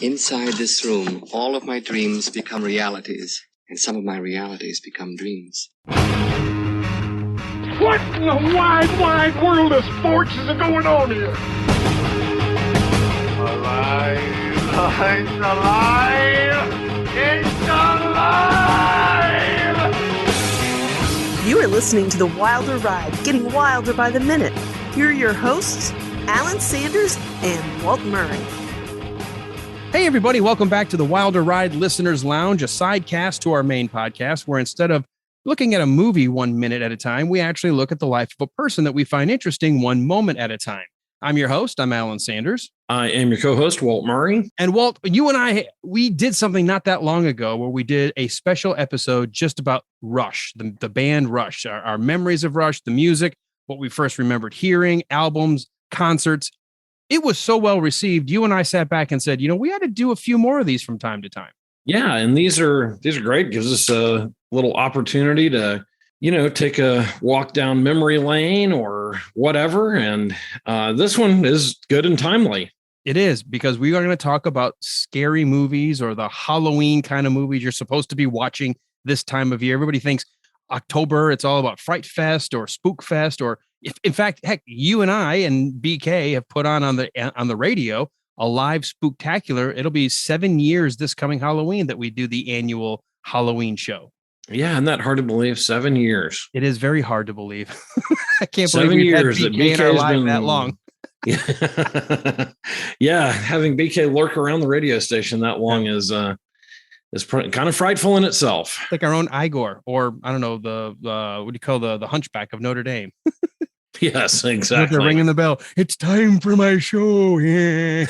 Inside this room, all of my dreams become realities, and some of my realities become dreams. What in the wide, wide world of sports is going on here? Alive! It's alive! It's alive! You are listening to The Wilder Ride, getting wilder by the minute. Here are your hosts, Alan Sanders and Walt Murray. Hey, everybody. Welcome back to the Wilder Ride Listeners Lounge, a sidecast to our main podcast, where instead of looking at a movie 1 minute at a time, we actually look at the life of a person that we find interesting 1 moment at a time. I'm your host. I'm Alan Sanders. I am your co-host, Walt Murray. And Walt, you and I, we did something not that long ago where we did a special episode just about Rush, the band Rush, our memories of Rush, the music, what we first remembered hearing, albums, concerts. It was so well received. You and I sat back and said, we ought to do a few more of these from time to time. Yeah, and these are great. Gives us a little opportunity to, take a walk down memory lane or whatever. And this one is good and timely. It is, because we are going to talk about scary movies or the Halloween kind of movies you're supposed to be watching this time of year. Everybody thinks October, it's all about Fright Fest or Spook Fest, or if, in fact, heck, you and I and BK have put on the radio a live spooktacular. It'll be 7 years this coming Halloween that we do the annual Halloween show. Yeah, isn't that hard to believe? 7 years. It is very hard to believe. I can't 7 believe years we've had BK in our life that long. Yeah. Yeah, having BK lurk around the radio station that long is kind of frightful in itself. Like our own Igor, or I don't know, the what do you call the Hunchback of Notre Dame? Yes, exactly. They're ringing the bell. It's time for my show. Yeah.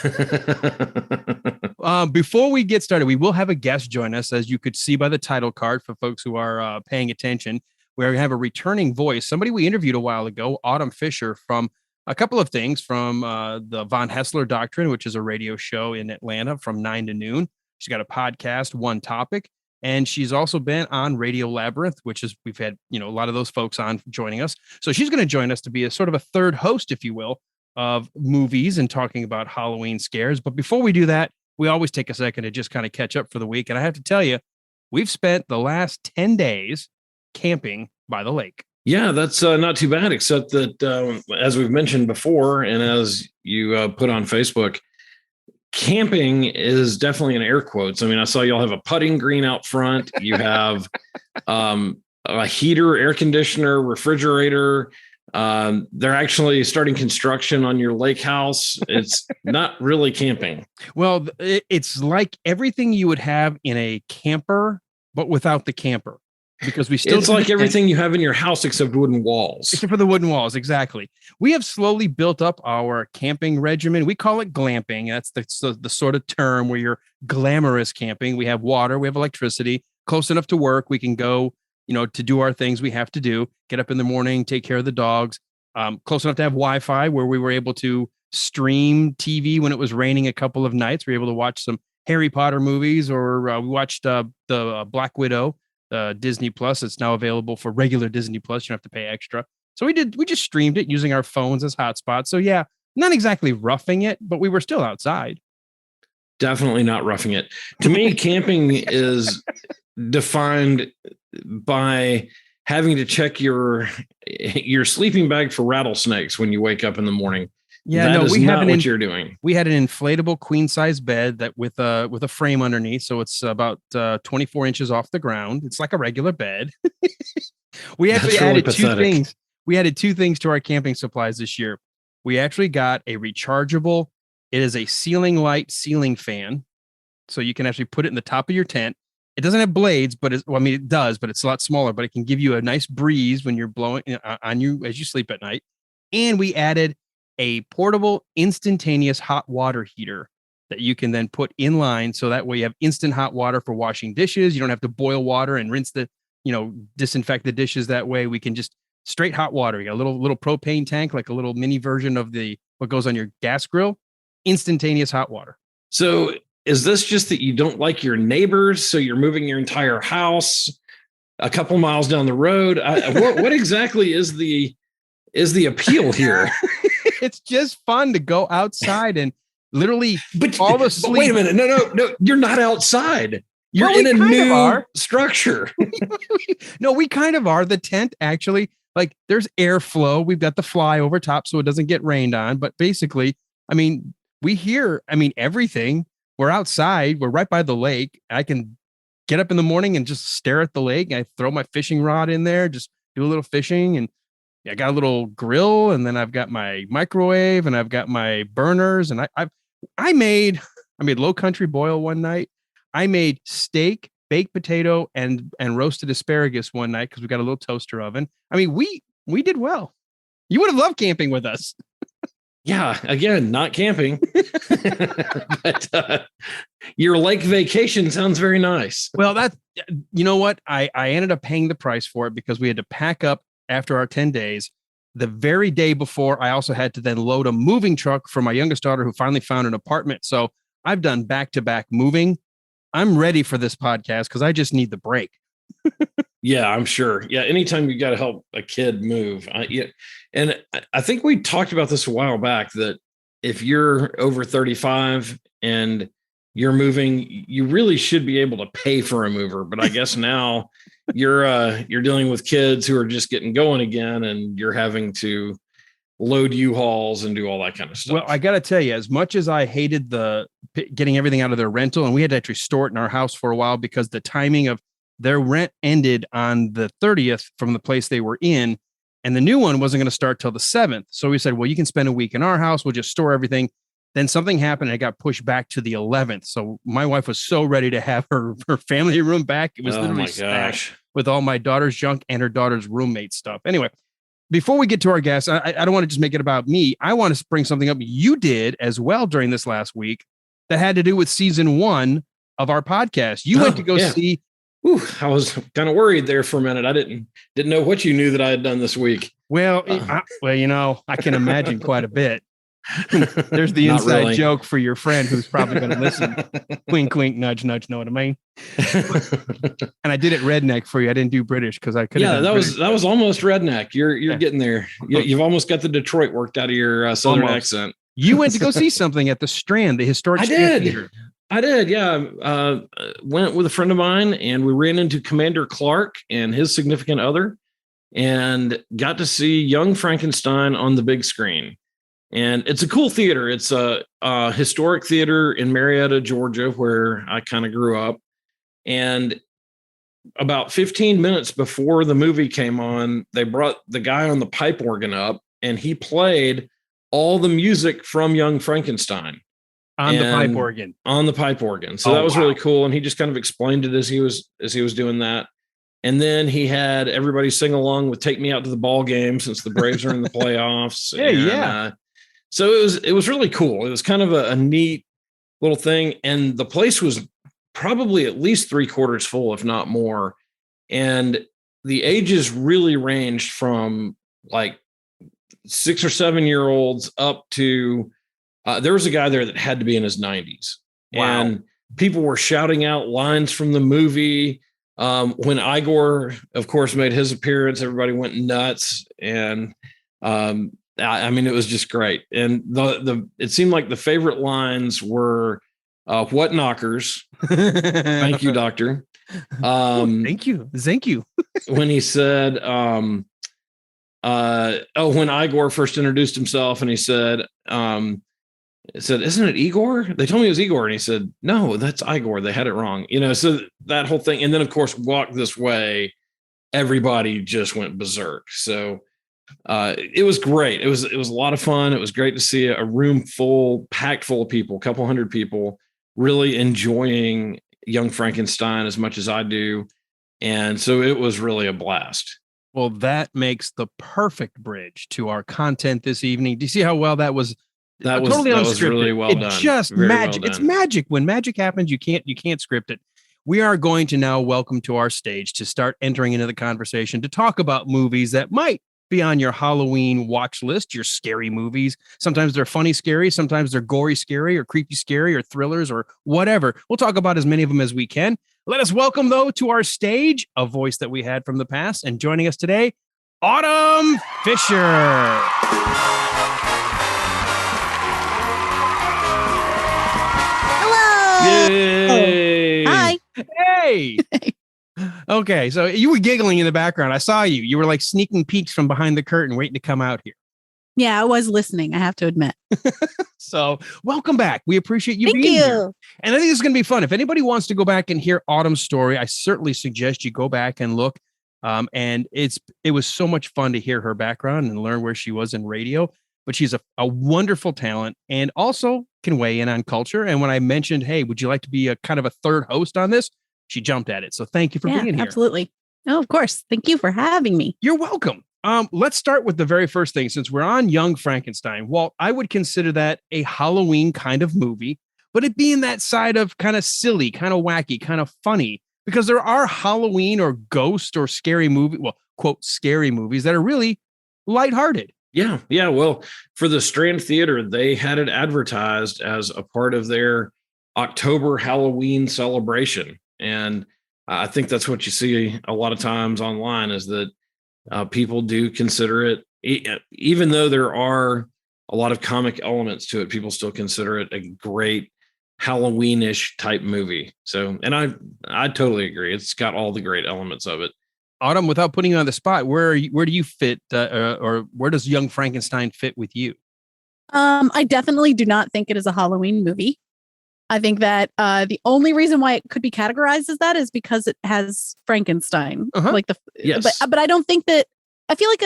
Before we get started, we will have a guest join us, as you could see by the title card for folks who are paying attention. We have a returning voice, somebody we interviewed a while ago, Autumn Fischer, from a couple of things, from the Von Hessler Doctrine, which is a radio show in Atlanta from 9 to noon. She's got a podcast, One Topic, and she's also been on Radio Labyrinth, which is, we've had, a lot of those folks on joining us. So she's going to join us to be a sort of a third host, if you will, of movies and talking about Halloween scares. But before we do that, we always take a second to just kind of catch up for the week. And I have to tell you, we've spent the last 10 days camping by the lake. Yeah, that's not too bad, except that, as we've mentioned before, and as you put on Facebook, camping is definitely in air quotes. I mean, I saw y'all have a putting green out front. You have a heater, air conditioner, refrigerator. They're actually starting construction on your lake house. It's not really camping. Well, it's like everything you would have in a camper, but without the camper. Because we still, it's like everything you have in your house except wooden walls. Except for the wooden walls, exactly. We have slowly built up our camping regimen. We call it glamping. That's the sort of term where you're glamorous camping. We have water, we have electricity, close enough to work. We can go, to do our things we have to do. Get up in the morning, take care of the dogs. Close enough to have Wi-Fi, where we were able to stream TV when it was raining a couple of nights. We were able to watch some Harry Potter movies, or we watched the Black Widow. Disney Plus. It's now available for regular Disney Plus. You don't have to pay extra. So we just streamed it using our phones as hotspots. So yeah, not exactly roughing it, but we were still outside. Definitely not roughing it. To me, camping is defined by having to check your sleeping bag for rattlesnakes when you wake up in the morning. Yeah, that is not what you're doing. We had an inflatable queen size bed that with a frame underneath, so it's about 24 inches off the ground. It's like a regular bed. We actually added two things. We added two things to our camping supplies this year. We actually got a rechargeable. It is a ceiling light ceiling fan, so you can actually put it in the top of your tent. It doesn't have blades, but it does, but it's a lot smaller. But it can give you a nice breeze when you're blowing on you as you sleep at night. And we added a portable instantaneous hot water heater that you can then put in line. So that way you have instant hot water for washing dishes. You don't have to boil water and rinse disinfect the dishes that way. We can just straight hot water. You got a little propane tank, like a little mini version of what goes on your gas grill, instantaneous hot water. So is this just that you don't like your neighbors? So you're moving your entire house a couple miles down the road? What exactly is the appeal here? It's just fun to go outside and literally but asleep. Wait a minute. No. You're not outside. You're in a new structure. No, we kind of are. The tent actually, like there's airflow. We've got the fly over top so it doesn't get rained on. But basically, I mean, we hear, everything. We're outside. We're right by the lake. I can get up in the morning and just stare at the lake. I throw my fishing rod in there, just do a little fishing. And I got a little grill, and then I've got my microwave, and I've got my burners. And I made low country boil one night. I made steak, baked potato, and roasted asparagus one night because we got a little toaster oven. I mean, we did well. You would have loved camping with us. Yeah, again, not camping. But your lake vacation sounds very nice. Well, you know what? I ended up paying the price for it because we had to pack up after our 10 days. The very day before, I also had to then load a moving truck for my youngest daughter who finally found an apartment. So I've done back-to-back moving. I'm ready for this podcast because I just need the break. Yeah, I'm sure. Yeah, anytime you got to help a kid move. And I think we talked about this a while back that if you're over 35 and you're moving, you really should be able to pay for a mover. But I guess now you're dealing with kids who are just getting going again, and you're having to load U-Hauls and do all that kind of stuff. Well, I got to tell you, as much as I hated the getting everything out of their rental, and we had to actually store it in our house for a while because the timing of their rent ended on the 30th from the place they were in, and the new one wasn't going to start till the 7th. So we said, well, you can spend a week in our house. We'll just store everything. Then something happened and it got pushed back to the 11th. So my wife was so ready to have her family room back. It was literally stacked with all my daughter's junk and her daughter's roommate stuff. Anyway, before we get to our guests, I don't want to just make it about me. I want to bring something up you did as well during this last week that had to do with season 1 of our podcast. You went to go see. Ooh, I was kind of worried there for a minute. I didn't know what you knew that I had done this week. Well, I can imagine quite a bit. There's the inside joke for your friend who's probably going to listen. Wink, wink, nudge, nudge. Know what I mean? And I did it redneck for you. I didn't do British because I couldn't. Yeah, that was almost redneck. You're getting there. You've almost got the Detroit worked out of your southern accent. You went to go see something at the Strand, the historic Strand Theater. I did, yeah. Went with a friend of mine, and we ran into Commander Clark and his significant other, and got to see Young Frankenstein on the big screen. And it's a cool theater. It's a historic theater in Marietta, Georgia, where I kind of grew up. And about 15 minutes before the movie came on, they brought the guy on the pipe organ up, and he played all the music from Young Frankenstein. On the pipe organ. So that was really cool. And he just kind of explained it as he was doing that. And then he had everybody sing along with "Take Me Out to the Ball Game" since the Braves are in the playoffs. So it was really cool. It was kind of a neat little thing. And the place was probably at least 3/4 full, if not more. And the ages really ranged from like 6 or 7 year olds up to there was a guy there that had to be in his 90s. Wow. And people were shouting out lines from the movie. When Igor, of course, made his appearance, everybody went nuts. And it was just great. And it seemed like the favorite lines were "What knockers?" Thank you, doctor. Thank you. When he said, when Igor first introduced himself, and he said, "Isn't it Igor?" They told me it was Igor. And he said, "No, that's Igor. They had it wrong." So that whole thing. And then, of course, "Walk This Way." Everybody just went berserk. So it was great. It was a lot of fun. It was great to see a room packed full of people, a couple hundred people, really enjoying Young Frankenstein as much as I do. And so it was really a blast. Well, that makes the perfect bridge to our content this evening. Do you see how well that was? That was totally unscripted. Was really well done. Just very magic. Well done. It's magic. When magic happens, you can't script it. We are going to now welcome to our stage to start entering into the conversation to talk about movies that might be on your Halloween watch list, your scary movies. Sometimes they're funny scary, sometimes they're gory scary or creepy scary or thrillers or whatever. We'll talk about as many of them as we can. Let us welcome, though, to our stage a voice that we had from the past, and joining us today, Autumn Fischer. Hey. Hi. Hey. Okay, so you were giggling in the background. I saw you. You were like sneaking peeks from behind the curtain, waiting to come out here. Yeah, I was listening, I have to admit. So welcome back. We appreciate you Thank being you. here. And I think this is going to be fun. If anybody wants to go back and hear Autumn's story, I certainly suggest you go back and look. And it was so much fun to hear her background and learn where she was in radio. But she's a wonderful talent and also can weigh in on culture. And when I mentioned, hey, would you like to be a kind of a third host on this? She jumped at it. So thank you for being here. Absolutely. Oh, of course. Thank you for having me. You're welcome. Let's start with the very first thing. Since we're on Young Frankenstein, Walt, I would consider that a Halloween kind of movie, but it being that side of kind of silly, kind of wacky, kind of funny, because there are Halloween or ghost or scary movie, well, quote, scary movies that are really lighthearted. Yeah. Yeah. Well, for the Strand Theater, they had it advertised as a part of their October Halloween celebration. And I think that's what you see a lot of times online is that people do consider it, even though there are a lot of comic elements to it, people still consider it a great Halloween-ish type movie. So, and I totally agree. It's got all the great elements of it. Autumn, without putting you on the spot, where do you fit, or where does Young Frankenstein fit with you? I definitely do not think it is a Halloween movie. I think that the only reason why it could be categorized as that is because it has Frankenstein, like yes. But I don't think that. I feel like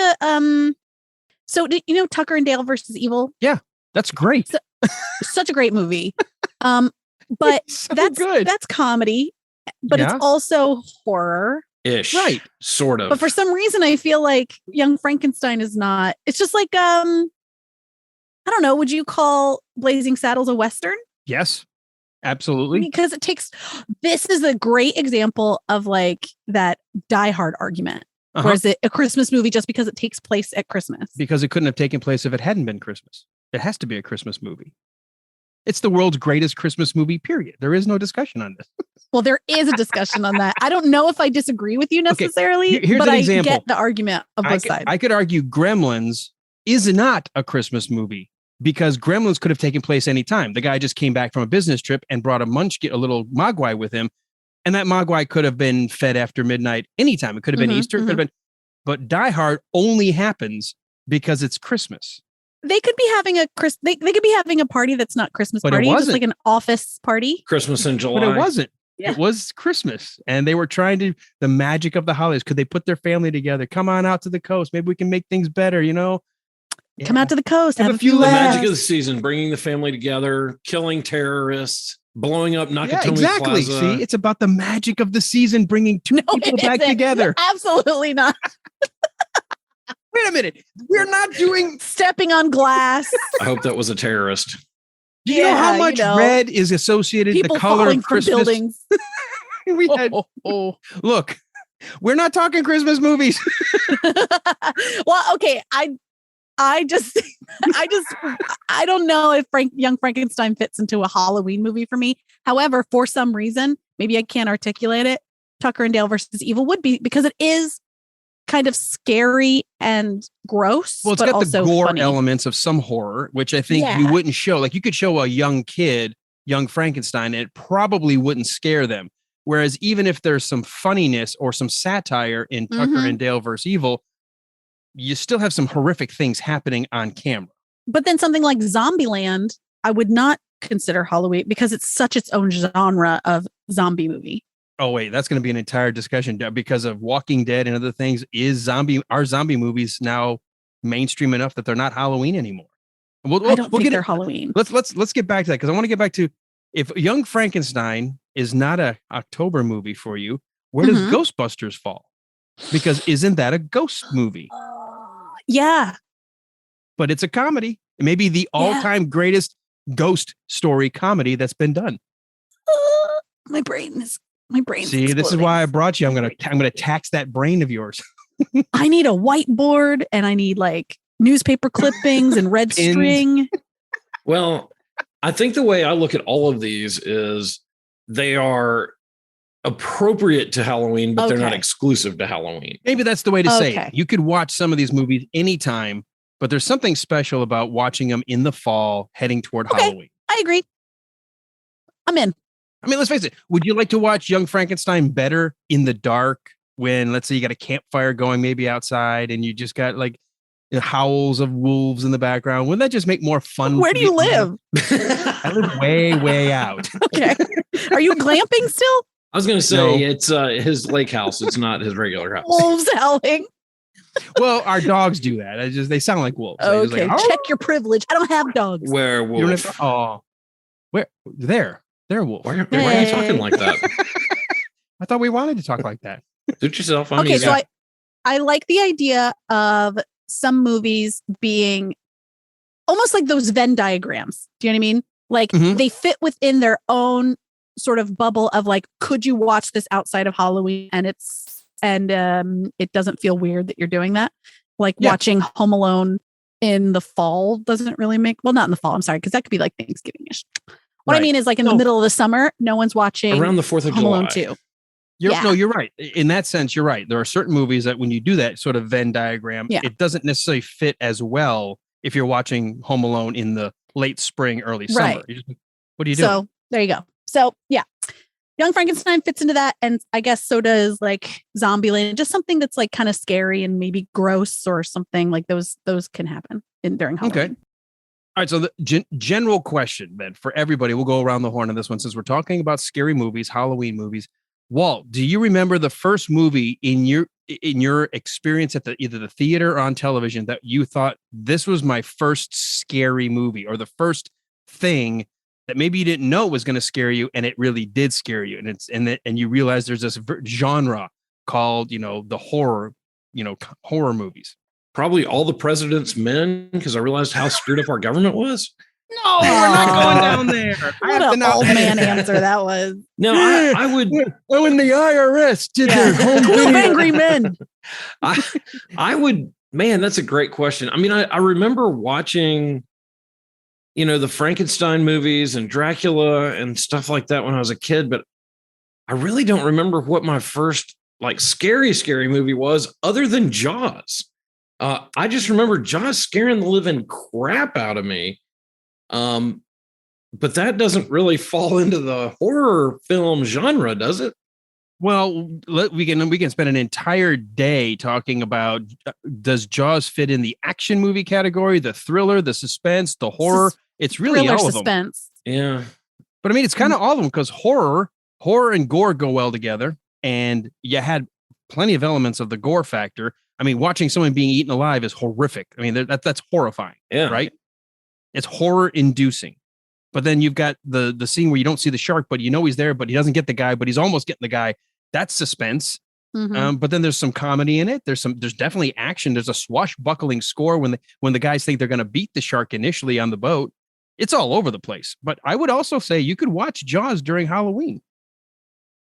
So you know Tucker and Dale versus Evil? Yeah, that's great. Such a great movie. But so that's good. That's comedy, but it's also horror. Ish, right? Sort of. But for some reason, I feel like Young Frankenstein is not. It's just like I don't know. Would you call Blazing Saddles a Western? Yes. Absolutely. Because this is a great example of like that Die Hard argument. Or is it a Christmas movie just because it takes place at Christmas? Because it couldn't have taken place if it hadn't been Christmas. It has to be a Christmas movie. It's the world's greatest Christmas movie, period. There is no discussion on this. Well, there is a discussion on that. I don't know if I disagree with you necessarily, here's but an I example. get the argument of both sides. I could argue Gremlins is not a Christmas movie. Because Gremlins could have taken place anytime. The guy just came back from a business trip and brought a little mogwai with him. And that mogwai could have been fed after midnight anytime. It could have been Easter. It could have been. But Die Hard only happens because it's Christmas. They could be having they could be having a party that's not Christmas But party. it It's wasn't. like an office party. Christmas in July. But it wasn't. Yeah. It was Christmas. And they were trying to, the magic of the holidays. Could they put their family together? Come on out to the coast. Maybe we can make things better, you know? Come out to the coast. Have a few The laughs. magic of the season, bringing the family together, killing terrorists, blowing up Nakatomi exactly. Plaza. See, it's about the magic of the season, bringing two people back together. Absolutely not. Wait a minute. We're not doing stepping on glass. I hope that was a terrorist. Do you know how much red is associated with the color of Christmas? Buildings. We had, look, we're not talking Christmas movies. Well, okay. I don't know if Young Frankenstein fits into a Halloween movie for me. However, for some reason, maybe I can't articulate it. Tucker and Dale versus Evil would be, because it is kind of scary and gross. Well, it's but got also the gore funny elements of some horror, which I think you wouldn't show. Like you could show a young kid, Young Frankenstein, and it probably wouldn't scare them. Whereas even if there's some funniness or some satire in Tucker and Dale versus Evil, you still have some horrific things happening on camera. But then something like Zombieland, I would not consider Halloween because it's such its own genre of zombie movie. Oh, wait, that's going to be an entire discussion because of Walking Dead and other things. Are zombie movies now mainstream enough that they're not Halloween anymore? I don't think they're Halloween. Let's get back to that, because I want to get back to, if Young Frankenstein is not a October movie for you, where does Ghostbusters fall? Because isn't that a ghost movie? Yeah. But it's a comedy. Maybe the all-time greatest ghost story comedy that's been done. My brain. See, this is why I brought you. I'm gonna tax that brain of yours. I need a whiteboard and I need like newspaper clippings and red string. Well, I think the way I look at all of these is they are appropriate to Halloween, but they're not exclusive to Halloween. Maybe that's the way to say it. You could watch some of these movies anytime, but there's something special about watching them in the fall heading toward Halloween. I agree. I'm in. I mean, let's face it. Would you like to watch Young Frankenstein better in the dark when, let's say, you got a campfire going maybe outside and you just got like the howls of wolves in the background? Wouldn't that just make more fun? Where do you live? I live way, way out. Okay. Are you glamping still? I was going to say it's his lake house. It's not his regular house. Wolves howling. Well, our dogs do that. They sound like wolves. Okay, like, check your privilege. I don't have dogs. Werewolf. Where? They're wolf. Why are you talking like that? I thought we wanted to talk like that. Suit yourself. Okay, so I like the idea of some movies being almost like those Venn diagrams. Do you know what I mean? Like they fit within their own sort of bubble of like, could you watch this outside of Halloween? And it doesn't feel weird that you're doing that. Like watching Home Alone in the fall doesn't really not in the fall. I'm sorry, because that could be like Thanksgiving-ish. What I mean is like in the middle of the summer, no one's watching around the 4th of Home July. Alone 2. No, you're right. In that sense, you're right. There are certain movies that when you do that sort of Venn diagram, it doesn't necessarily fit as well if you're watching Home Alone in the late spring, early summer. What do you do? So there you go. So yeah, Young Frankenstein fits into that. And I guess so does like Zombieland, just something that's like kind of scary and maybe gross or something like those can happen during Halloween. Okay. All right, so the general question then for everybody, we'll go around the horn on this one since we're talking about scary movies, Halloween movies. Walt, do you remember the first movie in your experience at either the theater or on television that you thought this was my first scary movie, or the first thing that maybe you didn't know was going to scare you and it really did scare you, and you realize there's this genre called the horror movies? Probably All the President's Men, because I realized how screwed up our government was. No, we're not going down there. What an old man answer that was. No, I would. When the IRS did their home video. Angry Men. I would. Man, that's a great question. I mean, I remember watching, the Frankenstein movies and Dracula and stuff like that when I was a kid, but I really don't remember what my first like scary movie was, other than Jaws. I just remember Jaws scaring the living crap out of me. But that doesn't really fall into the horror film genre, does it? Well, we can spend an entire day talking about, does Jaws fit in the action movie category, the thriller, the suspense, the horror? It's really all of suspense. them. Yeah. But I mean, it's kind of all of them, because horror and gore go well together. And you had plenty of elements of the gore factor. I mean, watching someone being eaten alive is horrific. I mean, that's horrifying. Yeah. Right? It's horror inducing. But then you've got the scene where you don't see the shark, but he's there, but he doesn't get the guy, but he's almost getting the guy. That's suspense. But then there's some comedy in it. There's definitely action. There's a swashbuckling score when the guys think they're going to beat the shark initially on the boat. It's all over the place. But I would also say you could watch Jaws during Halloween.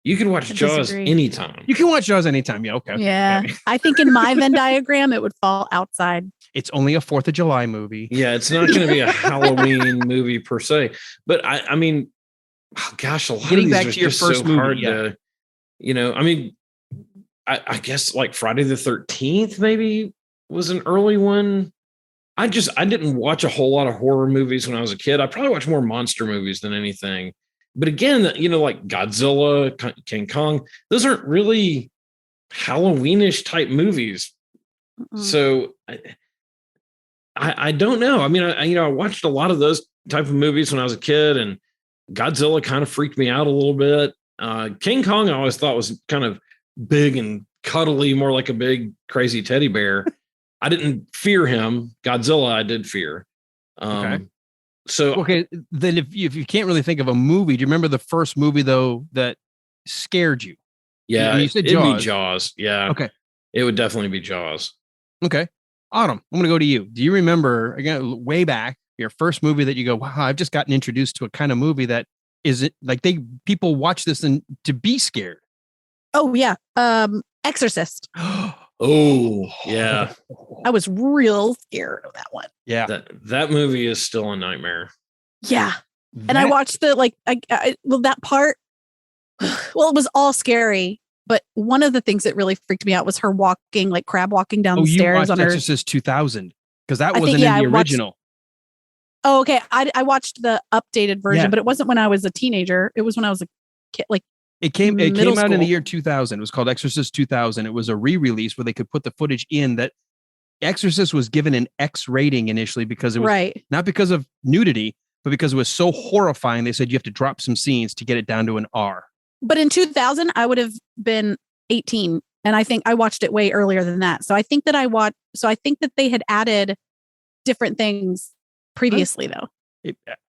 You can watch Jaws anytime. You can watch Jaws anytime. Yeah. Okay. Yeah. I think in my Venn diagram, it would fall outside. It's only a 4th of July movie. Yeah. It's not going to be a Halloween movie per se, but I mean, gosh, a lot Getting of these back are to your just first so movie, hard to, I mean, I guess like Friday the 13th maybe was an early one. I didn't watch a whole lot of horror movies when I was a kid. I probably watched more monster movies than anything. But again, like Godzilla, King Kong, those aren't really Halloweenish type movies. So I don't know. I mean, I watched a lot of those type of movies when I was a kid, and Godzilla kind of freaked me out a little bit. King Kong I always thought was kind of big and cuddly, more like a big crazy teddy bear. I didn't fear him. Godzilla I did fear. Okay. So then if you can't really think of a movie, do you remember the first movie though that scared you? Yeah, you said it'd be Jaws. Yeah. Okay. It would definitely be Jaws. Okay. Autumn, I'm going to go to you. Do you remember, again, way back, your first movie that you go, wow, I've just gotten introduced to a kind of movie that is it like people watch this and to be scared? Oh yeah. Exorcist. Oh yeah. I was real scared of that one. Yeah. That movie is still a nightmare. Yeah. And I watched that part. Well, it was all scary, but one of the things that really freaked me out was her walking, like crab walking down the stairs. You watched on her Exorcist 2000 because that wasn't in the original. Okay. I watched the updated version, but it wasn't when I was a teenager. It was when I was like like it came middle out in the school. year 2000. It was called Exorcist 2000. It was a re-release where they could put the footage in that Exorcist was given an X rating initially because it was Right. not because of nudity, but because it was so horrifying. They said you have to drop some scenes to get it down to an R. But in 2000, I would have been 18. And I think I watched it way earlier than that. So I think that I think that they had added different things previously, though.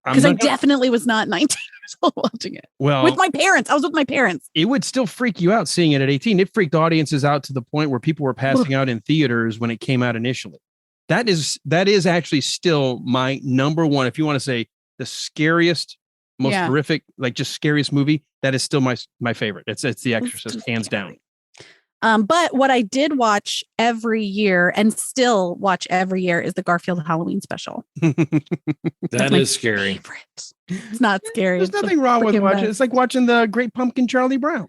Because I definitely was not 19 years old watching it. Well, with my parents. I was with my parents. It would still freak you out seeing it at 18. It freaked audiences out to the point where people were passing out in theaters when it came out initially. That is actually still my number one. If you want to say the scariest, most horrific, like just scariest movie, that is still my favorite. It's The Exorcist, hands down. But what I did watch every year and still watch every year is the Garfield Halloween special. That is scary. Favorite. It's not scary. There's nothing wrong with watching. It's like watching the Great Pumpkin Charlie Brown.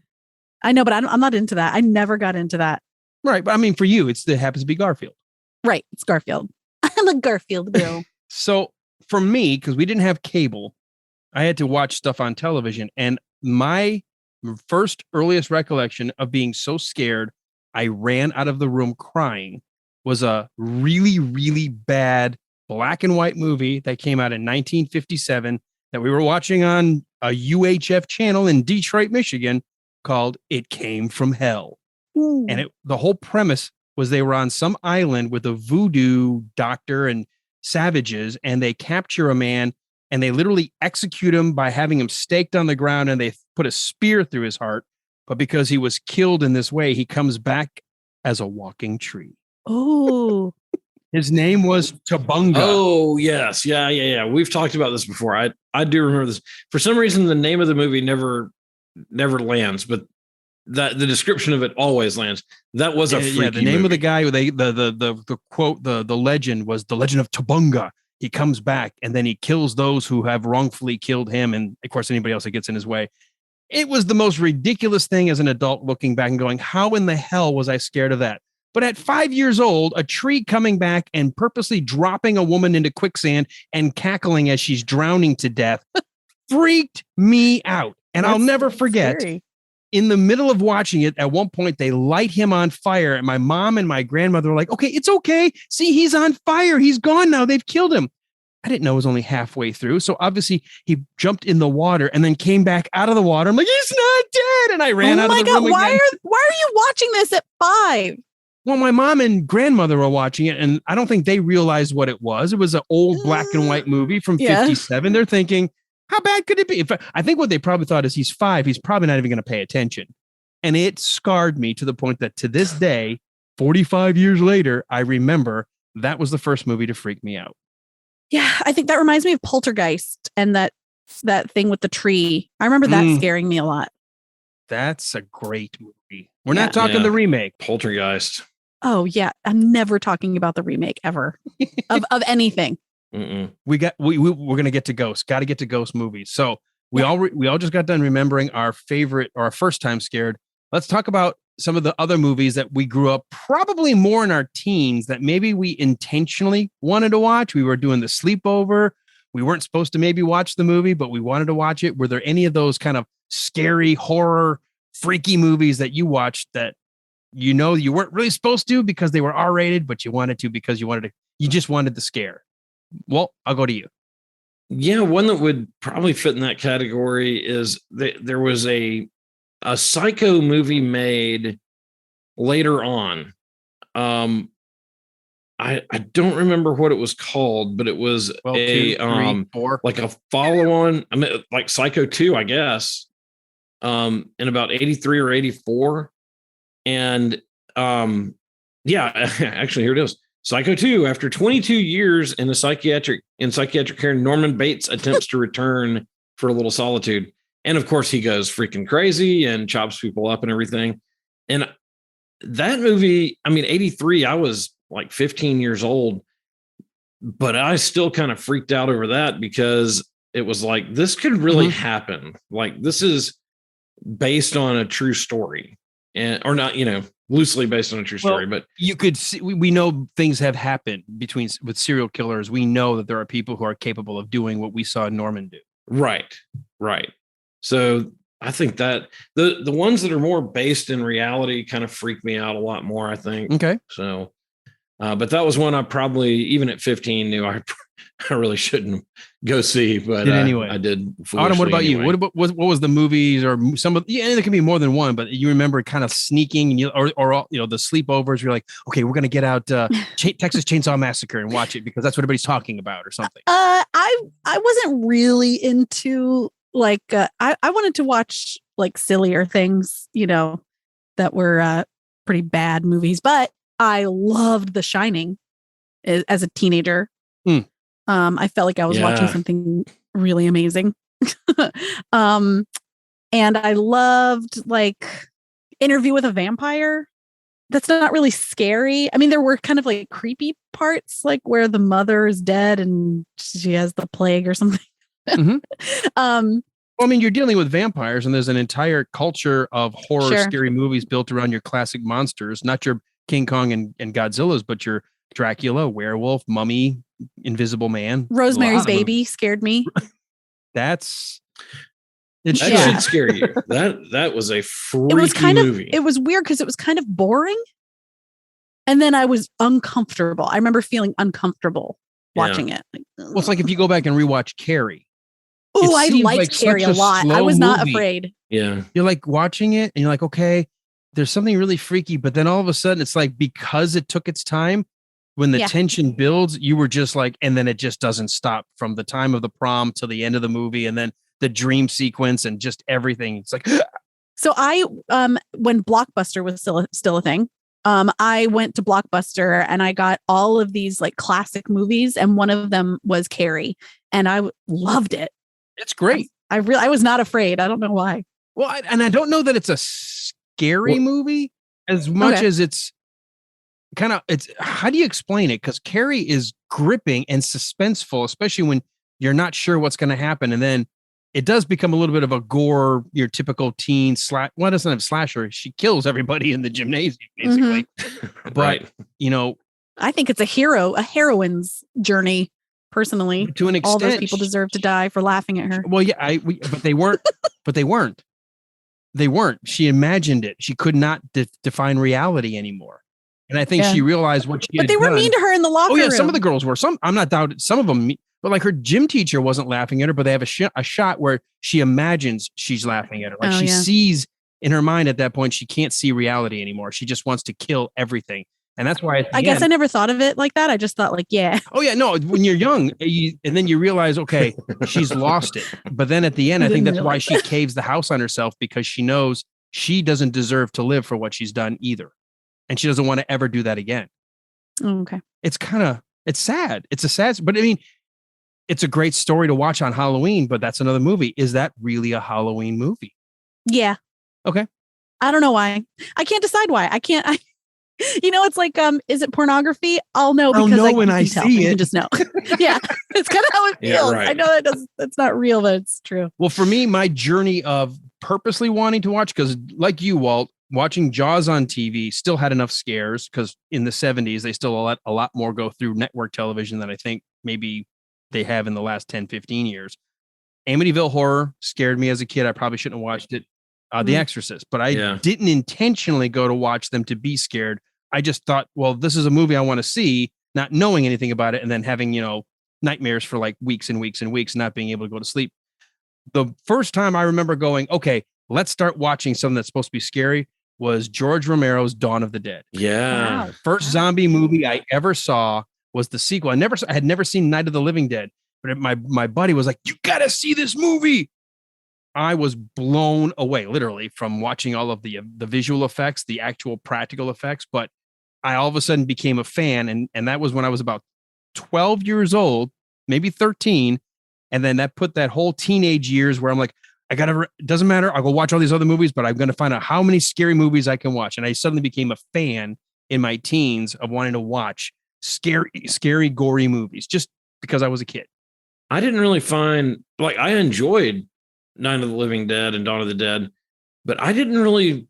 I know, but I'm not into that. I never got into that. Right. But I mean, for you, it happens to be Garfield. Right. It's Garfield. I'm a Garfield girl. So for me, because we didn't have cable, I had to watch stuff on television. And my first earliest recollection of being so scared I ran out of the room crying was a really, really bad black and white movie that came out in 1957 that we were watching on a UHF channel in Detroit, Michigan, called It Came from Hell. Ooh. And the whole premise was they were on some island with a voodoo doctor and savages, and they capture a man and they literally execute him by having him staked on the ground, and they put a spear through his heart. But because he was killed in this way, he comes back as a walking tree. Oh, his name was Tabunga. Oh, yes. Yeah. We've talked about this before. I do remember this. For some reason, the name of the movie never lands, but that the description of it always lands. That was a freaky the name movie. of the guy, the quote, the legend was the legend of Tabunga. He comes back and then he kills those who have wrongfully killed him. And of course, anybody else that gets in his way. It was the most ridiculous thing as an adult looking back and going, how in the hell was I scared of that? But at 5 years old, a tree coming back and purposely dropping a woman into quicksand and cackling as she's drowning to death freaked me out. And I'll never forget, scary. In the middle of watching it, at one point, they light him on fire. And my mom and my grandmother were like, okay, it's okay. See, he's on fire. He's gone now. They've killed him. I didn't know it was only halfway through. So obviously he jumped in the water and then came back out of the water. I'm like, he's not dead. And I ran out of the room. Why are you watching this at 5? Well, my mom and grandmother were watching it, and I don't think they realized what it was. It was an old black and white movie from 57. They're thinking, how bad could it be? I think what they probably thought is he's 5. He's probably not even going to pay attention. And it scarred me to the point that to this day, 45 years later, I remember that was the first movie to freak me out. Yeah, I think that reminds me of Poltergeist and that thing with the tree. I remember that scaring me a lot. That's a great movie. We're not talking the remake. Poltergeist. Oh, yeah. I'm never talking about the remake ever of anything. Mm-mm. We're going to get to Ghost. Got to get to Ghost movies. So we all just got done remembering our favorite or our first time scared. Let's talk about some of the other movies that we grew up probably more in our teens that maybe we intentionally wanted to watch. We were doing the sleepover. We weren't supposed to maybe watch the movie, but we wanted to watch it. Were there any of those kind of scary, horror, freaky movies that you watched that you weren't really supposed to because they were R-rated, but you wanted to because you just wanted the scare? Well, I'll go to you. Yeah, one that would probably fit in that category is there was a Psycho movie made later on. I don't remember what it was called, but it was 12, 2, 3, 4. Like a follow-on. I mean, like Psycho 2, I guess. In about 83 or 84. And actually here it is. Psycho 2, after 22 years in psychiatric care, Norman Bates attempts to return for a little solitude. And of course he goes freaking crazy and chops people up and everything. And that movie, I mean, 83, I was like 15 years old, but I still kind of freaked out over that because it was like, this could really happen. Like, this is based on a true story or not, loosely based on a true story, but you could see, we know things have happened with serial killers. We know that there are people who are capable of doing what we saw Norman do. Right. So I think that the ones that are more based in reality kind of freak me out a lot more, I think. Okay. So, but that was one I probably, even at 15, knew I really shouldn't go see, but anyway. I did. Autumn, what about anyway. you? What was the movies or some of? Yeah, there can be more than one, but you remember kind of sneaking and or the sleepovers. You're like, okay, we're gonna get out Texas Chainsaw Massacre and watch it because that's what everybody's talking about or something. I wasn't really into like I wanted to watch like sillier things, that were pretty bad movies, but I loved The Shining as a teenager. I felt like I was watching something really amazing. And I loved like Interview with a Vampire. That's not really scary. I mean, there were kind of like creepy parts, like where the mother is dead and she has the plague or something. Well, I mean, you're dealing with vampires, and there's an entire culture of horror, scary movies built around your classic monsters, not your King Kong and Godzilla's, but your Dracula, werewolf, mummy, Invisible Man. Rosemary's Baby scared me. That should scare you. That was a freaky movie. It was weird because it was kind of boring. And then I was uncomfortable. I remember feeling uncomfortable watching it. Well, it's like if you go back and rewatch Carrie. Oh, I liked Carrie a lot. I was not afraid. Yeah. You're like watching it and you're like, okay, there's something really freaky. But then all of a sudden it's like, because it took its time, when the tension builds, you were just like, and then it just doesn't stop from the time of the prom to the end of the movie. And then the dream sequence and just everything. It's like, so when Blockbuster was still a thing, I went to Blockbuster and I got all of these like classic movies. And one of them was Carrie, and I loved it. It's great. I was not afraid. I don't know why. Well, I don't know that it's a scary movie as much as it's how do you explain it? Because Carrie is gripping and suspenseful, especially when you're not sure what's going to happen. And then it does become a little bit of a gore, your typical teen well, it doesn't have slasher. She kills everybody in the gymnasium, basically. But, I think it's a heroine's journey. Personally, to an extent, all those people deserve to die for laughing at her. Well, yeah, but they weren't. But they weren't. They weren't. She imagined it. She could not define reality anymore. And I think she realized what she. But they were mean to her in the locker room. Oh yeah, some of the girls were. I'm not doubting some of them. But like her gym teacher wasn't laughing at her. But they have a shot where she imagines she's laughing at her. Like she sees in her mind at that point she can't see reality anymore. She just wants to kill everything. And that's why I guess I never thought of it like that. I just thought like, Oh yeah, no. When you're young, and then you realize, okay, she's lost it. But then at the end, I think that's why she caves the house on herself, because she knows she doesn't deserve to live for what she's done either, and she doesn't want to ever do that again. Okay, it's sad. It's a sad, but I mean, it's a great story to watch on Halloween. But that's another movie. Is that really a Halloween movie? Yeah. Okay. I don't know why. I can't decide why. It's like, is it pornography? I'll know because when I see it. You can just know. Yeah, it's kind of how it feels. Right. I know that's not real, but it's true. Well, for me, my journey of purposely wanting to watch, because like you, Walt, watching Jaws on TV still had enough scares, because in the 70s, they still let a lot more go through network television than I think maybe they have in the last 10, 15 years. Amityville Horror scared me as a kid. I probably shouldn't have watched it. The Exorcist, but I didn't intentionally go to watch them to be scared. I just thought, well, this is a movie I want to see, not knowing anything about it, and then having, nightmares for like weeks and weeks and weeks, not being able to go to sleep. The first time I remember going, okay, let's start watching something that's supposed to be scary, was George Romero's Dawn of the Dead. Yeah. Wow. First zombie movie I ever saw was the sequel. I had never seen Night of the Living Dead, but my buddy was like, you got to see this movie. I was blown away, literally, from watching all of the visual effects, the actual practical effects. But I all of a sudden became a fan, and that was when I was about 12 years old, maybe 13, and then that put that whole teenage years where I'm like, it doesn't matter. I'll go watch all these other movies, but I'm going to find out how many scary movies I can watch. And I suddenly became a fan in my teens of wanting to watch scary, gory movies just because I was a kid. I didn't really find, like, I enjoyed Night of the Living Dead and Dawn of the Dead, but I didn't really,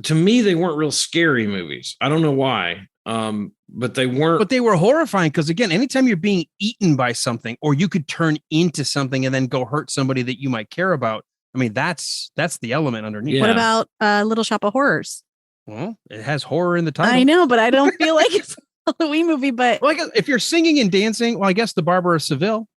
to me, they weren't real scary movies. I don't know why. But they weren't. But they were horrifying because, again, anytime you're being eaten by something, or you could turn into something and then go hurt somebody that you might care about, I mean, that's the element underneath. Yeah. What about Little Shop of Horrors? Well, it has horror in the title. I know, but I don't feel like it's a Halloween movie. But Well, I guess if you're singing and dancing, well, I guess the Barber of Seville.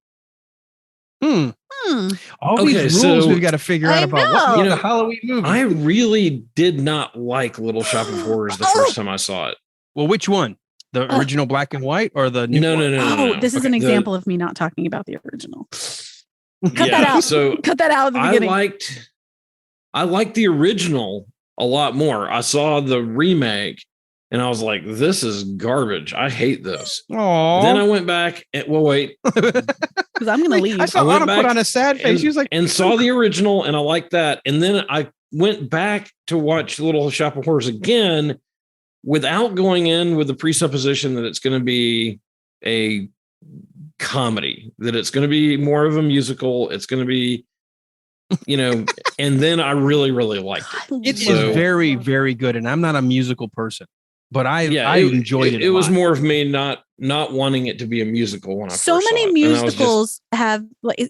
All these rules we've got to figure out about what the Halloween movie. I really did not like Little Shop of Horrors the first time I saw it. Well, which one? The original black and white or the new one? No. This is an example of me not talking about the original. Cut that out. So cut that out at the beginning. I liked the original a lot more. I saw the remake and I was like, this is garbage. I hate this. Aww. Then I went back and wait. Because I'm gonna leave. I saw Autumn put on a sad face. She was like, and saw the original and I liked that. And then I went back to watch Little Shop of Horrors again without going in with the presupposition that it's going to be a comedy, that it's going to be more of a musical. It's going to be, and then I really, really liked it. It is very, very good. And I'm not a musical person, but I enjoyed it. It was more of me not wanting it to be a musical when I so first many saw it. musicals have like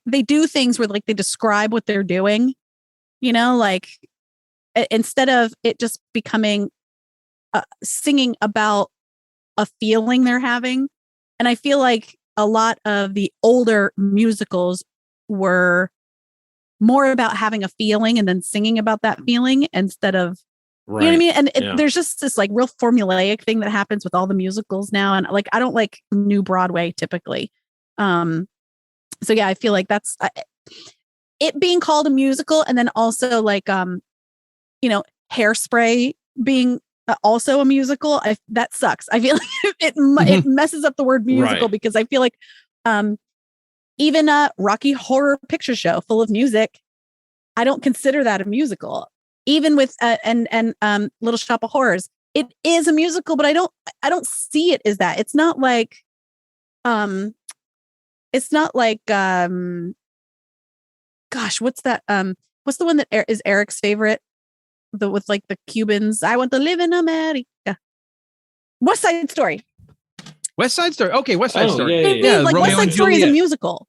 they do things where like they describe what they're doing, like instead of it just becoming singing about a feeling they're having. And I feel like a lot of the older musicals were more about having a feeling and then singing about that feeling instead of, you know what I mean? And there's just this like real formulaic thing that happens with all the musicals now. And like, I don't like new Broadway typically. So yeah, I feel like that's it being called a musical. And then also like, Hairspray being also a musical. That sucks. I feel like it messes up the word musical because I feel like even a Rocky Horror Picture Show full of music, I don't consider that a musical. Even with and Little Shop of Horrors, it is a musical, but I don't see it as that. It's not like gosh, what's that? What's the one that is Eric's favorite? With like the Cubans. I want to live in America. West Side Story. West Side Story. Okay, West Side Story. Yeah, like West Side Story is a musical.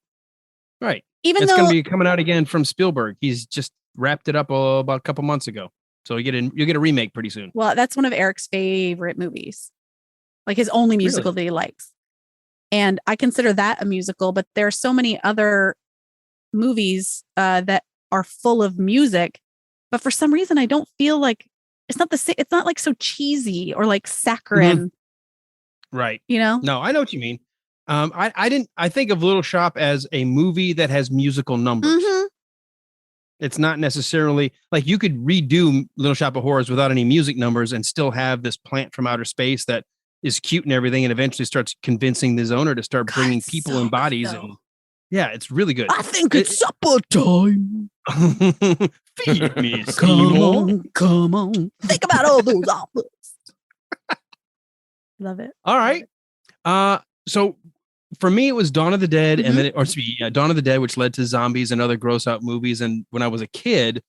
Right. Even it's though going to be coming out again from Spielberg. He's just wrapped it up about a couple months ago. So you'll get a remake pretty soon. Well, that's one of Eric's favorite movies. Like his only musical that he likes. And I consider that a musical, but there are so many other movies that are full of music. But for some reason, I don't feel like it's not the same. It's not like so cheesy or like saccharine. Right. No, I know what you mean. I think of Little Shop as a movie that has musical numbers. Mm-hmm. It's not necessarily like you could redo Little Shop of Horrors without any music numbers and still have this plant from outer space that is cute and everything, and eventually starts convincing this owner to start bringing people and bodies. And yeah, it's really good. I think it's supper time. Feed me, come on. Think about all those offers. Love it. All right. So for me, it was Dawn of the Dead, and then Dawn of the Dead, which led to zombies and other gross out movies. And when I was a kid,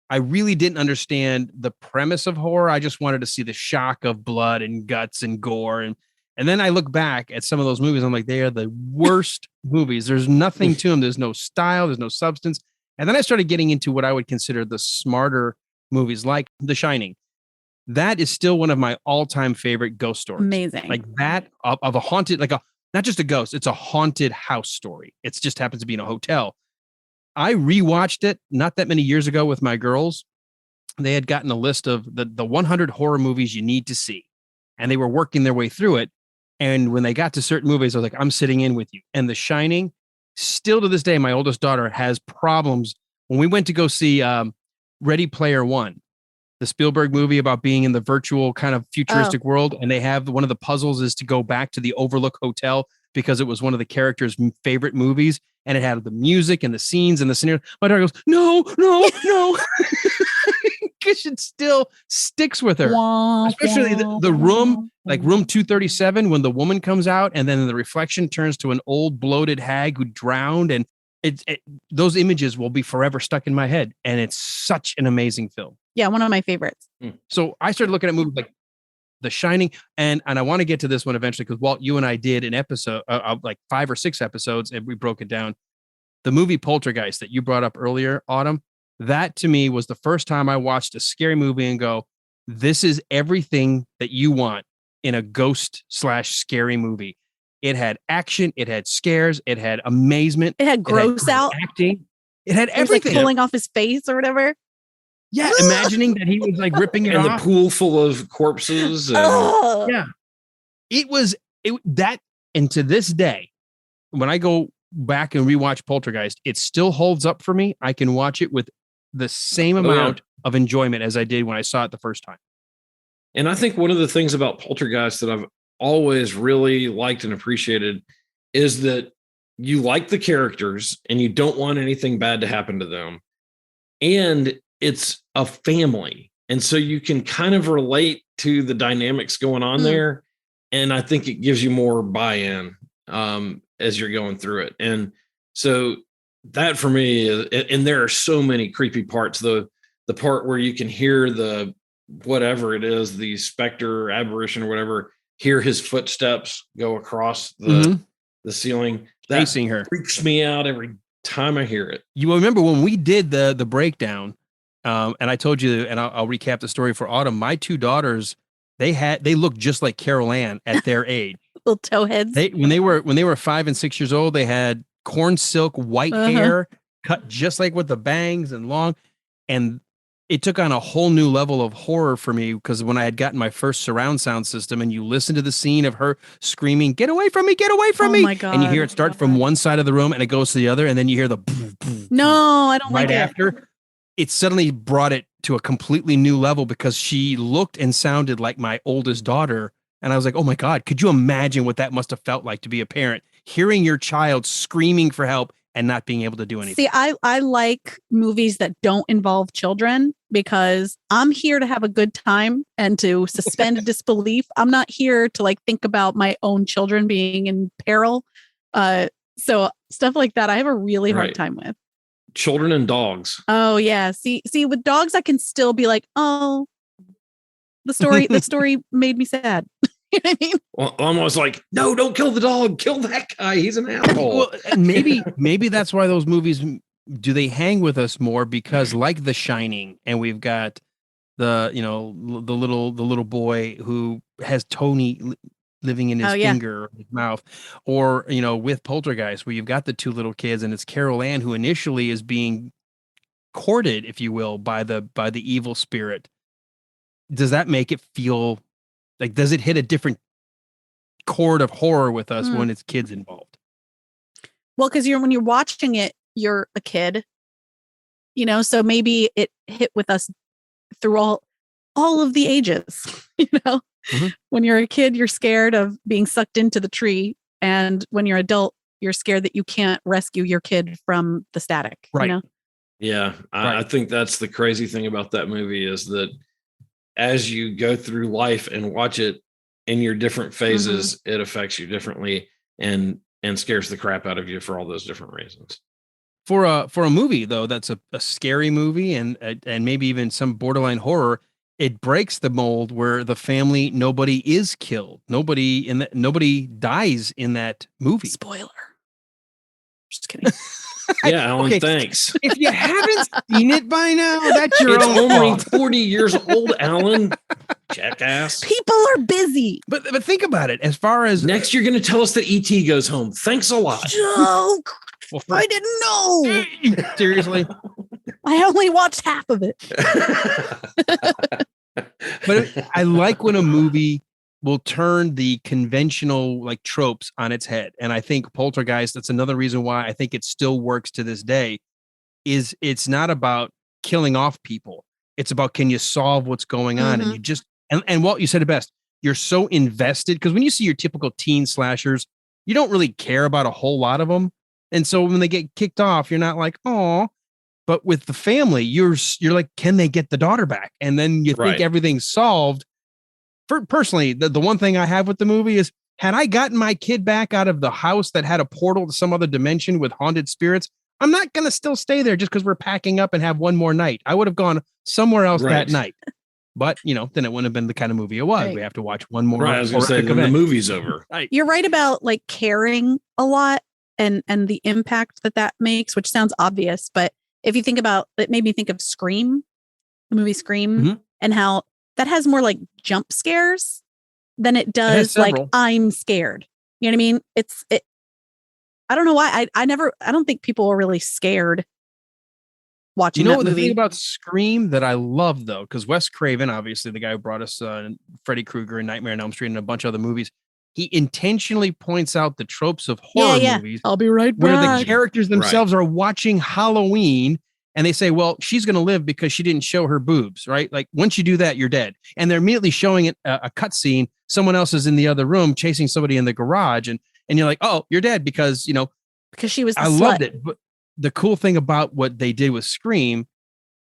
I really didn't understand the premise of horror. I just wanted to see the shock of blood and guts and gore. And then I look back at some of those movies. I'm like, they are the worst movies. There's nothing to them. There's no style. There's no substance. And then I started getting into what I would consider the smarter movies like The Shining. That is still one of my all-time favorite ghost stories. Amazing. Like that of a haunted, not just a ghost, it's a haunted house story. It just happens to be in a hotel. I rewatched it not that many years ago with my girls. They had gotten a list of the 100 horror movies you need to see. And they were working their way through it. And when they got to certain movies, I was like, I'm sitting in with you. And The Shining, still to this day, my oldest daughter has problems. When we went to go see Ready Player One, the Spielberg movie about being in the virtual kind of futuristic world, and they have one of the puzzles is to go back to the Overlook Hotel because it was one of the characters' favorite movies, and it had the music and the scenes and the scenario. My daughter goes, no, because it still sticks with her, especially the room, like room 237, when the woman comes out and then the reflection turns to an old bloated hag who drowned, and those images will be forever stuck in my head, and it's such an amazing film. Yeah, one of my favorites. So I started looking at movies like The Shining, and I want to get to this one eventually because Walt, you and I did an episode, like 5 or 6 episodes, and we broke it down. the movie Poltergeist that you brought up earlier, Autumn, that to me was the first time I watched a scary movie and go, this is everything that you want in a ghost/scary movie. It had action, it had scares, it had amazement, it had gross out acting, it had everything. everything. Like pulling off his face or whatever. Yeah, imagining that he was like ripping it and off. The pool full of corpses. And, yeah, it was that, and to this day, when I go back and rewatch Poltergeist, it still holds up for me. I can watch it with the same amount of enjoyment as I did when I saw it the first time. And I think one of the things about Poltergeist that I've always really liked and appreciated is that you like the characters and you don't want anything bad to happen to them. And it's a family. And so you can kind of relate to the dynamics going on there. And I think it gives you more buy-in as you're going through it. And so that for me is, and there are so many creepy parts, the part where you can hear the, whatever it is, the specter, apparition or whatever, hear his footsteps go across the ceiling. That Chasing her freaks me out every time I hear it. You remember when we did the breakdown, and I told you, and I'll recap the story for Autumn. My two daughters, they looked just like Carol Ann at their age. Little towheads. When they were 5 and 6 years old, they had corn silk white hair, cut just like with the bangs and long. And it took on a whole new level of horror for me, because when I had gotten my first surround sound system and you listen to the scene of her screaming, "Get away from me, get away from me." My God. And you hear it start from one side of the room and it goes to the other. And then you hear the no, I don't right like after. It suddenly brought it to a completely new level because she looked and sounded like my oldest daughter. And I was like, oh my God, could you imagine what that must have felt like to be a parent, hearing your child screaming for help and not being able to do anything? See, I like movies that don't involve children because I'm here to have a good time and to suspend disbelief. I'm not here to like think about my own children being in peril. So stuff like that, I have a really hard time with. Children and dogs. Oh yeah. See, with dogs, I can still be like, oh, the story made me sad. You know what I mean? Well, I'm almost like, no, don't kill the dog. Kill that guy. He's an asshole. Well, maybe that's why those movies, do they hang with us more? Because like The Shining, and we've got the little boy who has Tony living in his finger or his mouth, or with Poltergeist, where you've got the two little kids and it's Carol Ann who initially is being courted, if you will, by the evil spirit. Does that make it feel like, does it hit a different chord of horror with us when it's kids involved? Well, because when you're watching it, you're a kid, so maybe it hit with us through all of the ages. When you're a kid, you're scared of being sucked into the tree, and when you're adult, you're scared that you can't rescue your kid from the static. Right. Yeah, I think that's the crazy thing about that movie, is that as you go through life and watch it in your different phases, it affects you differently and scares the crap out of you for all those different reasons. For a movie though, that's a scary movie and maybe even some borderline horror, it breaks the mold where the family, nobody is killed, nobody dies in that movie. Spoiler. Just kidding. Yeah, Alan, thanks. If you haven't seen it by now, that's your it's own only fault. 40 years old, Alan. Jackass. People are busy. But think about it. As far as next, you're going to tell us that ET goes home. Thanks a lot. Joke. I didn't know. Seriously. I only watched half of it. But I like when a movie will turn the conventional like tropes on its head. And I think Poltergeist, that's another reason why I think it still works to this day, is it's not about killing off people. It's about, can you solve what's going on? And you just, and Walt, you said it best. You're so invested, because when you see your typical teen slashers, you don't really care about a whole lot of them. And so when they get kicked off, you're not like, oh, but with the family, you're like, can they get the daughter back? And then you think everything's solved. Personally, the one thing I have with the movie is, had I gotten my kid back out of the house that had a portal to some other dimension with haunted spirits, I'm not going to still stay there just because we're packing up and have one more night. I would have gone somewhere else that night. But, then it wouldn't have been the kind of movie it was. We have to watch one more. Right, I was going to say, the movie's over. You're right about like caring a lot. and the impact that makes, which sounds obvious, but if you think about it, made me think of Scream, the movie Scream, and how that has more like jump scares than it does like I'm scared. You know what I mean? I don't know why I don't think people are really scared watching that movie. The thing about Scream that I love though, because Wes Craven, obviously the guy who brought us Freddy Krueger and Nightmare on Elm Street and a bunch of other movies, he intentionally points out the tropes of horror movies. I'll be right back. Where the characters themselves are watching Halloween and they say, well, she's going to live because she didn't show her boobs, right? Like once you do that, you're dead. And they're immediately showing it a cutscene. Someone else is in the other room chasing somebody in the garage. And you're like, oh, you're dead because, because she was the I slut. Loved it. But the cool thing about what they did with Scream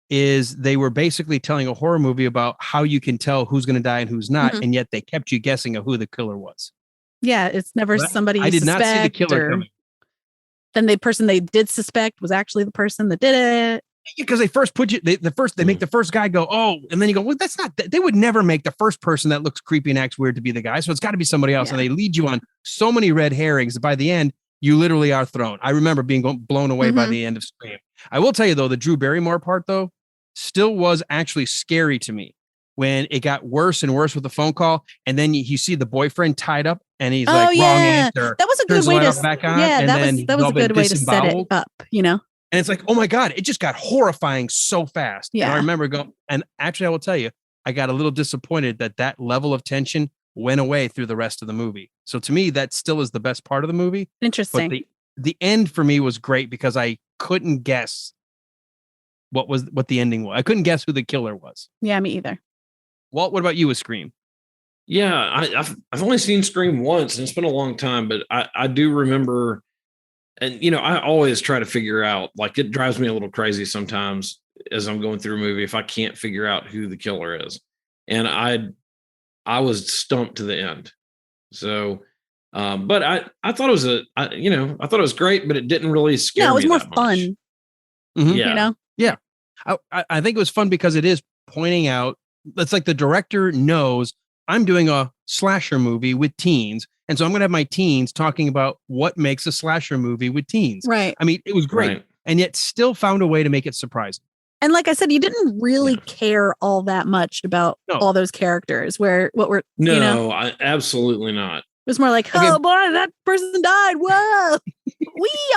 is they were basically telling a horror movie about how you can tell who's going to die and who's not. And yet they kept you guessing of who the killer was. Yeah, it's never somebody I did not see the killer coming. Then the person they did suspect was actually the person that did it. Because they first put you, they make the first guy go, oh, and then you go, well, that's not, they would never make the first person that looks creepy and acts weird to be the guy. So it's got to be somebody else. Yeah. And they lead you on so many red herrings that by the end, you literally are thrown. I remember being blown away by the end of Scream. I will tell you though, the Drew Barrymore part though, still was actually scary to me when it got worse and worse with the phone call. And then you see the boyfriend tied up and he's like, wrong answer. That was a good way to, that was a good way to set it up, And it's like, oh my God, it just got horrifying so fast. Yeah. And I remember going, and actually I will tell you, I got a little disappointed that level of tension went away through the rest of the movie. So to me, that still is the best part of the movie. Interesting. But the end for me was great because I couldn't guess what the ending was. I couldn't guess who the killer was. Yeah, me either. Walt, what about you with Scream? Yeah, I've only seen Scream once and it's been a long time, but I do remember. And, I always try to figure out, like, it drives me a little crazy sometimes as I'm going through a movie if I can't figure out who the killer is. And I was stumped to the end. So, but I thought it was I thought it was great, but it didn't really scare me. No, it was more fun. Yeah. Yeah. I think it was fun because it is pointing out, it's like the director knows I'm doing a slasher movie with teens. And so I'm going to have my teens talking about what makes a slasher movie with teens. Right. I mean, it was great. And yet still found a way to make it surprising. And like I said, you didn't really care all that much about all those characters absolutely not. It was more like, oh boy, that person died. Whoa.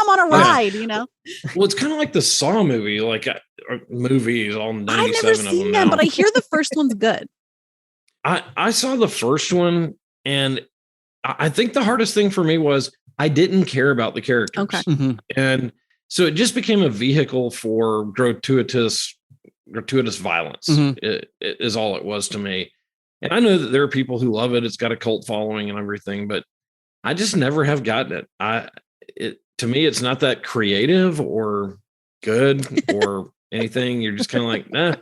I'm on a ride, Well, it's kind of like the Saw movie, like movies, all 97 I've never of them seen that, now. but I hear the first one's good. I saw the first one, and I think the hardest thing for me was I didn't care about the characters. Okay. And so it just became a vehicle for gratuitous violence. It is all it was to me. And I know that there are people who love it. It's got a cult following and everything, but I just never have gotten it. To me, it's not that creative or good or anything. You're just kind of like, nah,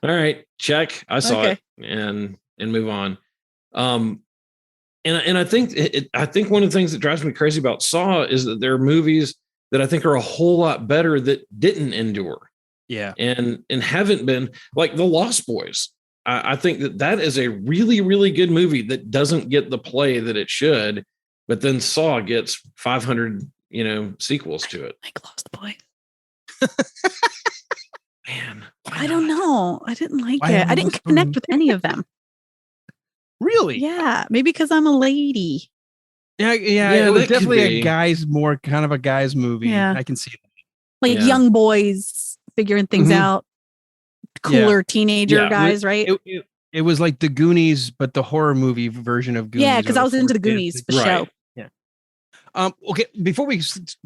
all right, check. I saw it and move on. And I think I think one of the things that drives me crazy about Saw is that there are movies that I think are a whole lot better that didn't endure. Yeah. And haven't been, like The Lost Boys. I think that is a really, really good movie that doesn't get the play that it should, but then Saw gets 500, sequels to it. Like Lost Boys. Man, I don't know. I didn't like it. I didn't connect with any of them. Really? Yeah, maybe because I'm a lady. Yeah. It was definitely more kind of a guy's movie. Yeah. I can see that. Like young boys figuring things out. Cooler teenager guys, right? It was like the Goonies, but the horror movie version of Goonies. Yeah, because I was into the Goonies for show. Yeah. Okay, before we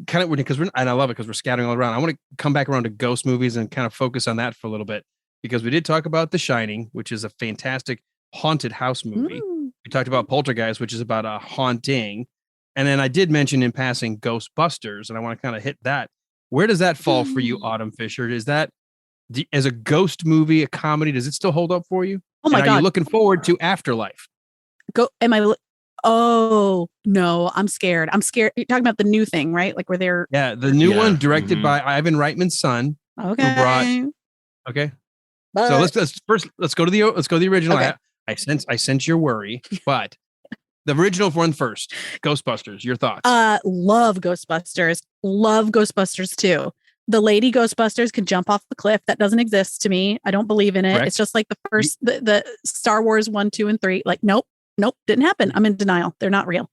kind of, because and I love it because we're scattering all around. I want to come back around to ghost movies and kind of focus on that for a little bit because we did talk about The Shining, which is a fantastic haunted house movie. We talked about Poltergeist, which is about a haunting, and then I did mention in passing Ghostbusters, and I want to kind of hit that. Where does that fall for you, Autumn Fisher? Is that as a ghost movie, a comedy? Does it still hold up for you? Oh my God! Are you looking forward to Afterlife? Oh no, I'm scared. You're talking about the new thing, right? Like where they're the new one directed by Ivan Reitman's son. Okay. But, so let's go to the original. Okay. I sense your worry, but The original one first. Ghostbusters. Your thoughts? Love Ghostbusters. Love Ghostbusters 2. The lady Ghostbusters can jump off the cliff. That doesn't exist to me. I don't believe in it. Correct. It's just like the first, the Star Wars 1, 2, and 3. Like, nope, didn't happen. I'm in denial. They're not real.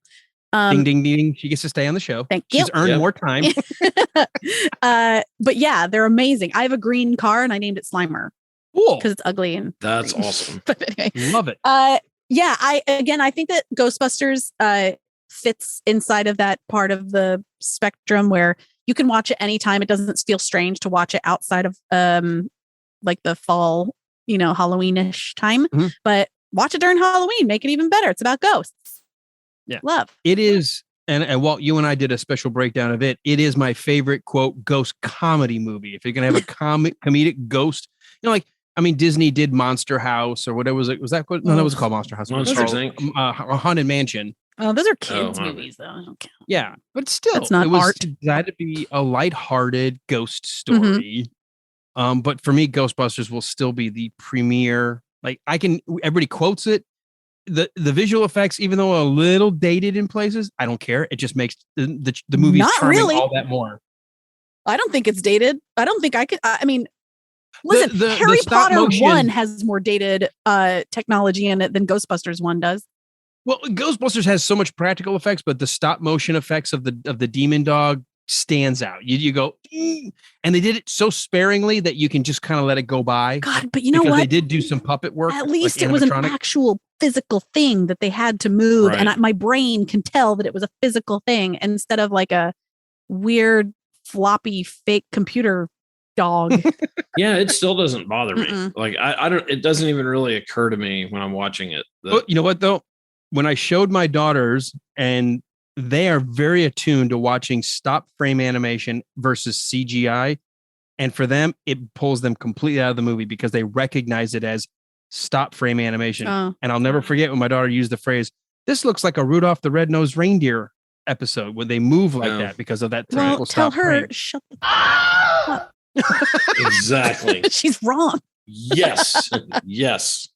Ding, ding, ding. She gets to stay on the show. Thank you. She's earned more time. But yeah, they're amazing. I have a green car and I named it Slimer. Cool. Because it's ugly and that's awesome. But anyway, love it. Yeah, I think that Ghostbusters fits inside of that part of the spectrum where you can watch it anytime. It doesn't feel strange to watch it outside of like the fall, Halloweenish time. Mm-hmm. But watch it during Halloween, make it even better. It's about ghosts. Yeah. Love. It is. And Walt, you and I did a special breakdown of it. It is my favorite, quote, ghost comedy movie. If you're going to have a comedic ghost, Disney did Monster House or whatever was it? Was that what? No, that was called Monster House. Monsters Inc. Haunted Mansion. Oh, those are kids' movies, though. I don't count. Yeah, but still, it's not art. It had to be a lighthearted ghost story. Mm-hmm. But for me, Ghostbusters will still be the premier. Like everybody quotes it. The visual effects, even though a little dated in places, I don't care. It just makes the movie charming really. All that more. I don't think it's dated. I don't think I could. Listen, Harry Potter motion, 1 has more dated technology in it than Ghostbusters 1 does. Well, Ghostbusters has so much practical effects, but the stop motion effects of the demon dog stands out. You go, and they did it so sparingly that you can just kind of let it go by. God, but you know what? They did do some puppet work. At least it was an actual physical thing that they had to move, right. And my brain can tell that it was a physical thing instead of like a weird floppy fake computer dog. Yeah, it still doesn't bother me. Mm-mm. Like I don't. It doesn't even really occur to me when I'm watching it. You know what though? When I showed my daughters, and they are very attuned to watching stop frame animation versus CGI, and for them, it pulls them completely out of the movie because they recognize it as stop frame animation. Oh. And I'll never forget when my daughter used the phrase, "This looks like a Rudolph the Red-Nosed Reindeer episode," when they move like that because of that. Well, tell her frame. Shut the up. Exactly. She's wrong. Yes.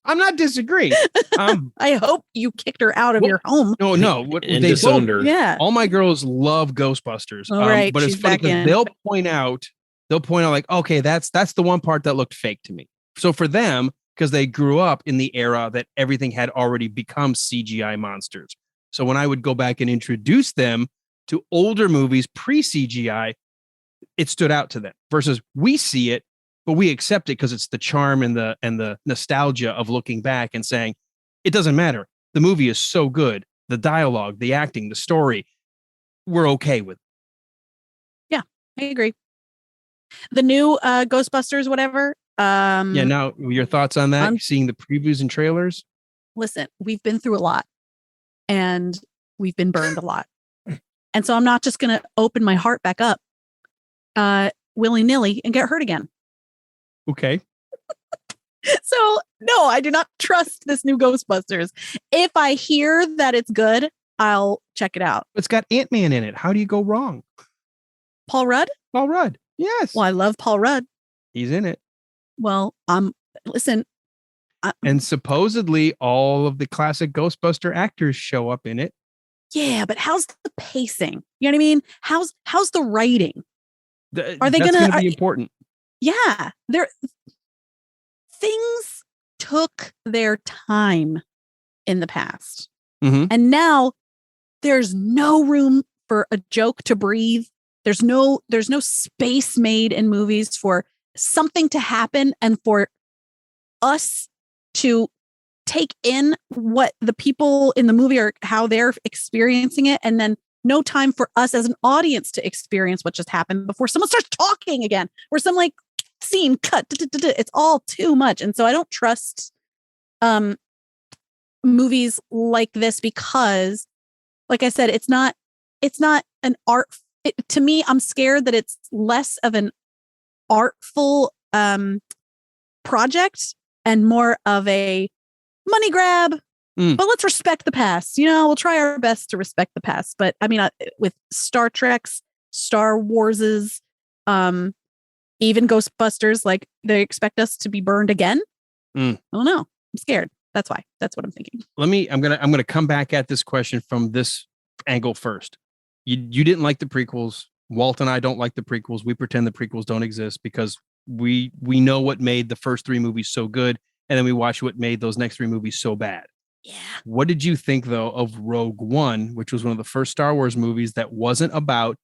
I'm not disagreeing. I hope you kicked her out of your home. No. They disowned her. Yeah. All my girls love Ghostbusters. Right, but it's funny because they'll point out like, okay, that's the one part that looked fake to me. So for them, because they grew up in the era that everything had already become CGI monsters. So when I would go back and introduce them to older movies pre-CGI, it stood out to them versus we see it, but we accept it because it's the charm and the nostalgia of looking back and saying, it doesn't matter. The movie is so good. The dialogue, the acting, the story, we're okay with it. Yeah, I agree. The new Ghostbusters, whatever. Yeah, now your thoughts on that? Seeing the previews and trailers? Listen, we've been through a lot and we've been burned a lot. And so I'm not just going to open my heart back up willy-nilly and get hurt again. Okay. So no, I do not trust this new Ghostbusters. If I hear that it's good, I'll check it out. It's got Ant-Man in it. How do you go wrong? Paul Rudd? Paul Rudd. Yes. Well, I love Paul Rudd. He's in it. Well, listen. And supposedly all of the classic Ghostbuster actors show up in it. Yeah, but how's the pacing? You know what I mean? How's the writing? Are they going to be important? Yeah, things took their time in the past, and now there's no room for a joke to breathe. There's no space made in movies for something to happen and for us to take in what the people in the movie are, how they're experiencing it, and then no time for us as an audience to experience what just happened before someone starts talking again or some like scene cut. It's all too much. And so I don't trust movies like this because, like I said, it's not an art. To me, I'm scared that it's less of an artful project and more of a money grab. But let's respect the past. We'll try our best to respect the past. But I mean, with Star Trek's, Star Wars's, even Ghostbusters, like they expect us to be burned again. I don't know. I'm scared. That's why. That's what I'm thinking. I'm gonna come back at this question from this angle first. You didn't like the prequels. Walt and I don't like the prequels. We pretend the prequels don't exist because we know what made the first 3 movies so good, and then we watch what made those next 3 movies so bad. Yeah. What did you think though of Rogue One, which was one of the first Star Wars movies that wasn't about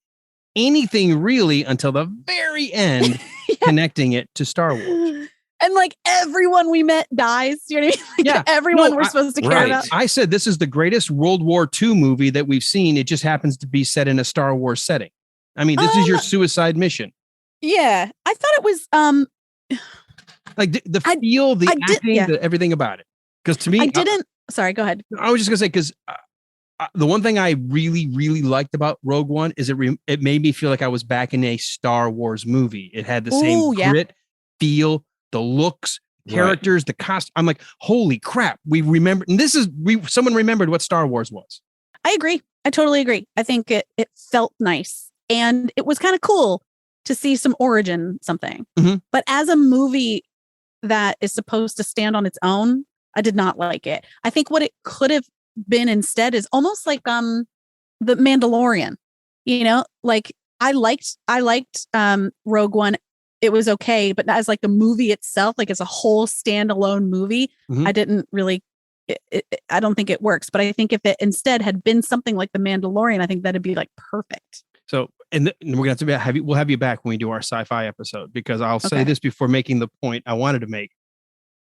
anything really until the very end, connecting it to Star Wars? And like everyone we met dies. You know what I mean? Like everyone we're supposed to care about. I said this is the greatest World War II movie that we've seen. It just happens to be set in a Star Wars setting. I mean, this is your suicide mission. Yeah. I thought it was like the feel, the acting, everything about it. Because to me, sorry, go ahead. I was just gonna say, because the one thing I really, really liked about Rogue One is it made me feel like I was back in a Star Wars movie. It had the same grit, feel, the looks, characters, the cost. I'm like, holy crap! We remember, and someone remembered what Star Wars was. I agree. I totally agree. I think it felt nice, and it was kind of cool to see some origin something. Mm-hmm. But as a movie that is supposed to stand on its own, I did not like it. I think what it could have been instead is almost like The Mandalorian. You know, like I liked Rogue One. It was okay, but as like the movie itself, like as a whole standalone movie, I didn't really. I don't think it works. But I think if it instead had been something like The Mandalorian, I think that'd be like perfect. So, and we're going to have we'll have you back when we do our sci-fi episode, because I'll say this before making the point I wanted to make.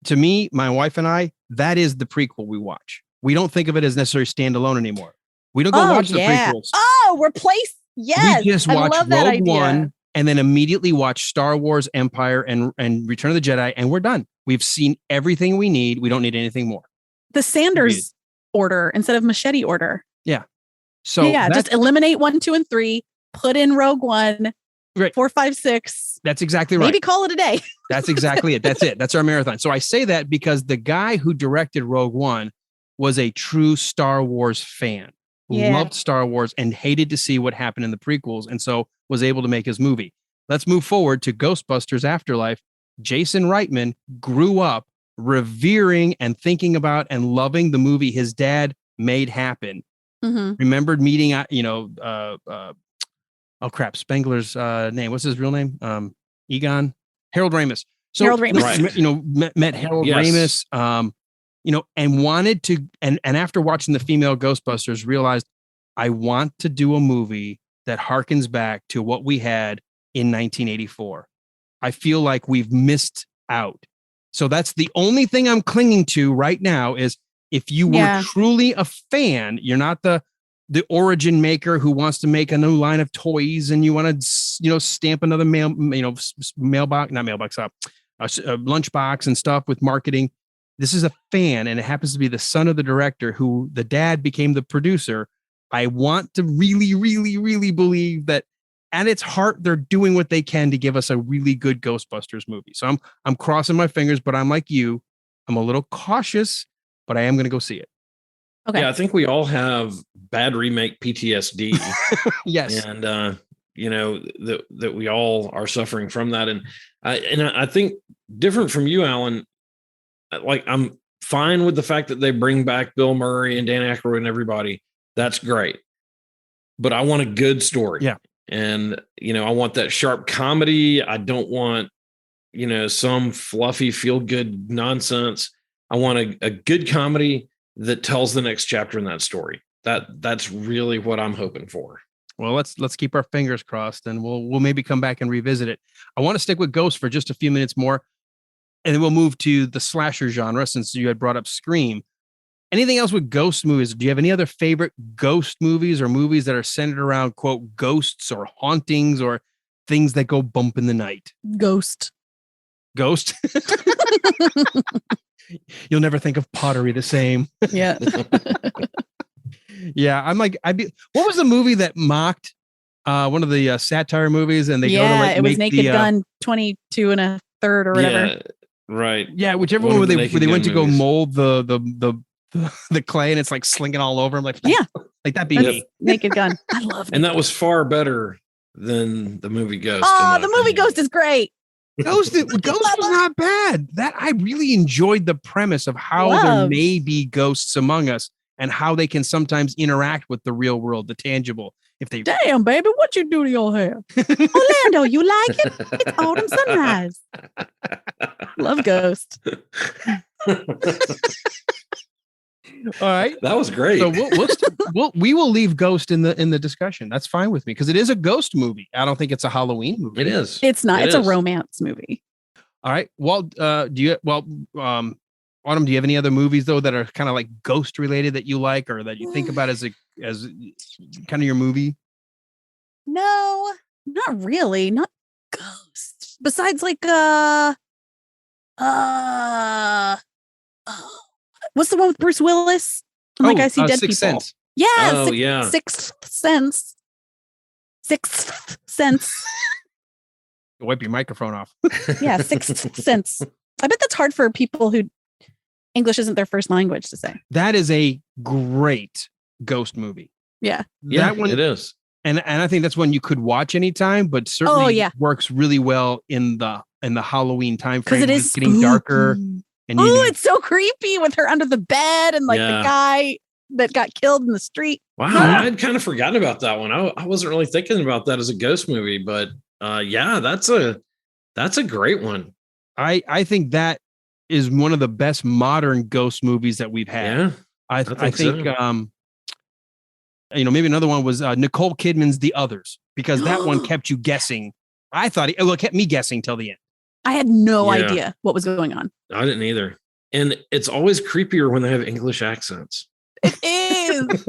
To me, my wife and I, that is the prequel we watch. We don't think of it as necessarily standalone anymore. We don't go watch the prequels. Oh, replace. Yes. We just watch Rogue One and then immediately watch Star Wars, Empire, and Return of the Jedi, and we're done. We've seen everything we need. We don't need anything more. The Sanders order instead of machete order. Yeah. So just eliminate 1, 2, and 3. Put in Rogue One. Right. 4, 5, 6. That's exactly right. Maybe call it a day. That's exactly it. That's it. That's our marathon. So I say that because the guy who directed Rogue One was a true Star Wars fan. Loved Star Wars and hated to see what happened in the prequels, and so was able to make his movie. Let's move forward to Ghostbusters Afterlife. Jason Reitman grew up revering and thinking about and loving the movie his dad made happen. Remembered meeting, Spengler's name. What's his real name? Harold Ramis. So Harold Ramis. Met Harold Ramis. And wanted to, and after watching the female Ghostbusters, realized I want to do a movie that harkens back to what we had in 1984. I feel like we've missed out. So that's the only thing I'm clinging to right now is if you were truly a fan, you're not the origin maker who wants to make a new line of toys and you want to, stamp another lunchbox and stuff with marketing. This is a fan, and it happens to be the son of the director who the dad became the producer. I want to really, really, really believe that at its heart, they're doing what they can to give us a really good Ghostbusters movie. So I'm crossing my fingers, but I'm like you. I'm a little cautious, but I am going to go see it. Okay. Yeah, I think we all have bad remake PTSD. Yes. And, that we all are suffering from that. And I think different from you, Alan, like I'm fine with the fact that they bring back Bill Murray and Dan Aykroyd and everybody. That's great. But I want a good story. Yeah. And, I want that sharp comedy. I don't want, some fluffy feel good nonsense. I want a good comedy that tells the next chapter in that story. That's really what I'm hoping for. Well, let's keep our fingers crossed, and we'll maybe come back and revisit it. I want to stick with Ghost for just a few minutes more, and then we'll move to the slasher genre since you had brought up Scream. Anything else with ghost movies? Do you have any other favorite ghost movies or movies that are centered around, quote, ghosts or hauntings or things that go bump in the night? Ghost. You'll never think of pottery the same. Yeah. Yeah. I'm like, what was the movie that mocked one of the satire movies? And they go to like, it was Naked Gun 22 and a third or whatever. Yeah, right. Yeah. Whichever one where they went to go mold the clay and it's like slinging all over him. Like that'd be me. Naked Gun. I love it. And that was far better than the movie Ghost. Oh, the movie Ghost is great. Ghost was not bad. That I really enjoyed the premise of how there may be ghosts among us and how they can sometimes interact with the real world, the tangible. If they damn, baby, what you do to your hair? Orlando, you like it? It's autumn sunrise. Love Ghost. All right, that was great. So we will leave Ghost in the discussion. That's fine with me because it is a ghost movie. I don't think it's a Halloween movie. It is. It's not. It's a romance movie. All right. Walt, Autumn, do you have any other movies though that are kind of like ghost related that you like or that you think about as kind of your movie? No, not really. Not ghosts. Besides, like what's the one with Bruce Willis? And I see dead Sixth people. Sense. Yeah, Sixth Sense. Sixth Sense. Wipe your microphone off. Yeah, Sixth Sense. I bet that's hard for people who English isn't their first language to say. That is a great ghost movie. Yeah. That one, it is. And I think that's one you could watch anytime, but certainly works really well in the Halloween time frame. Because it is getting darker. And it's so creepy with her under the bed and the guy that got killed in the street. Wow, I'd kind of forgotten about that one. I wasn't really thinking about that as a ghost movie, but that's a great one. I think that is one of the best modern ghost movies that we've had. Yeah, I think so. Maybe another one was Nicole Kidman's The Others, because that one kept you guessing. I thought it kept me guessing till the end. I had no idea what was going on. I didn't either. And it's always creepier when they have English accents. It is.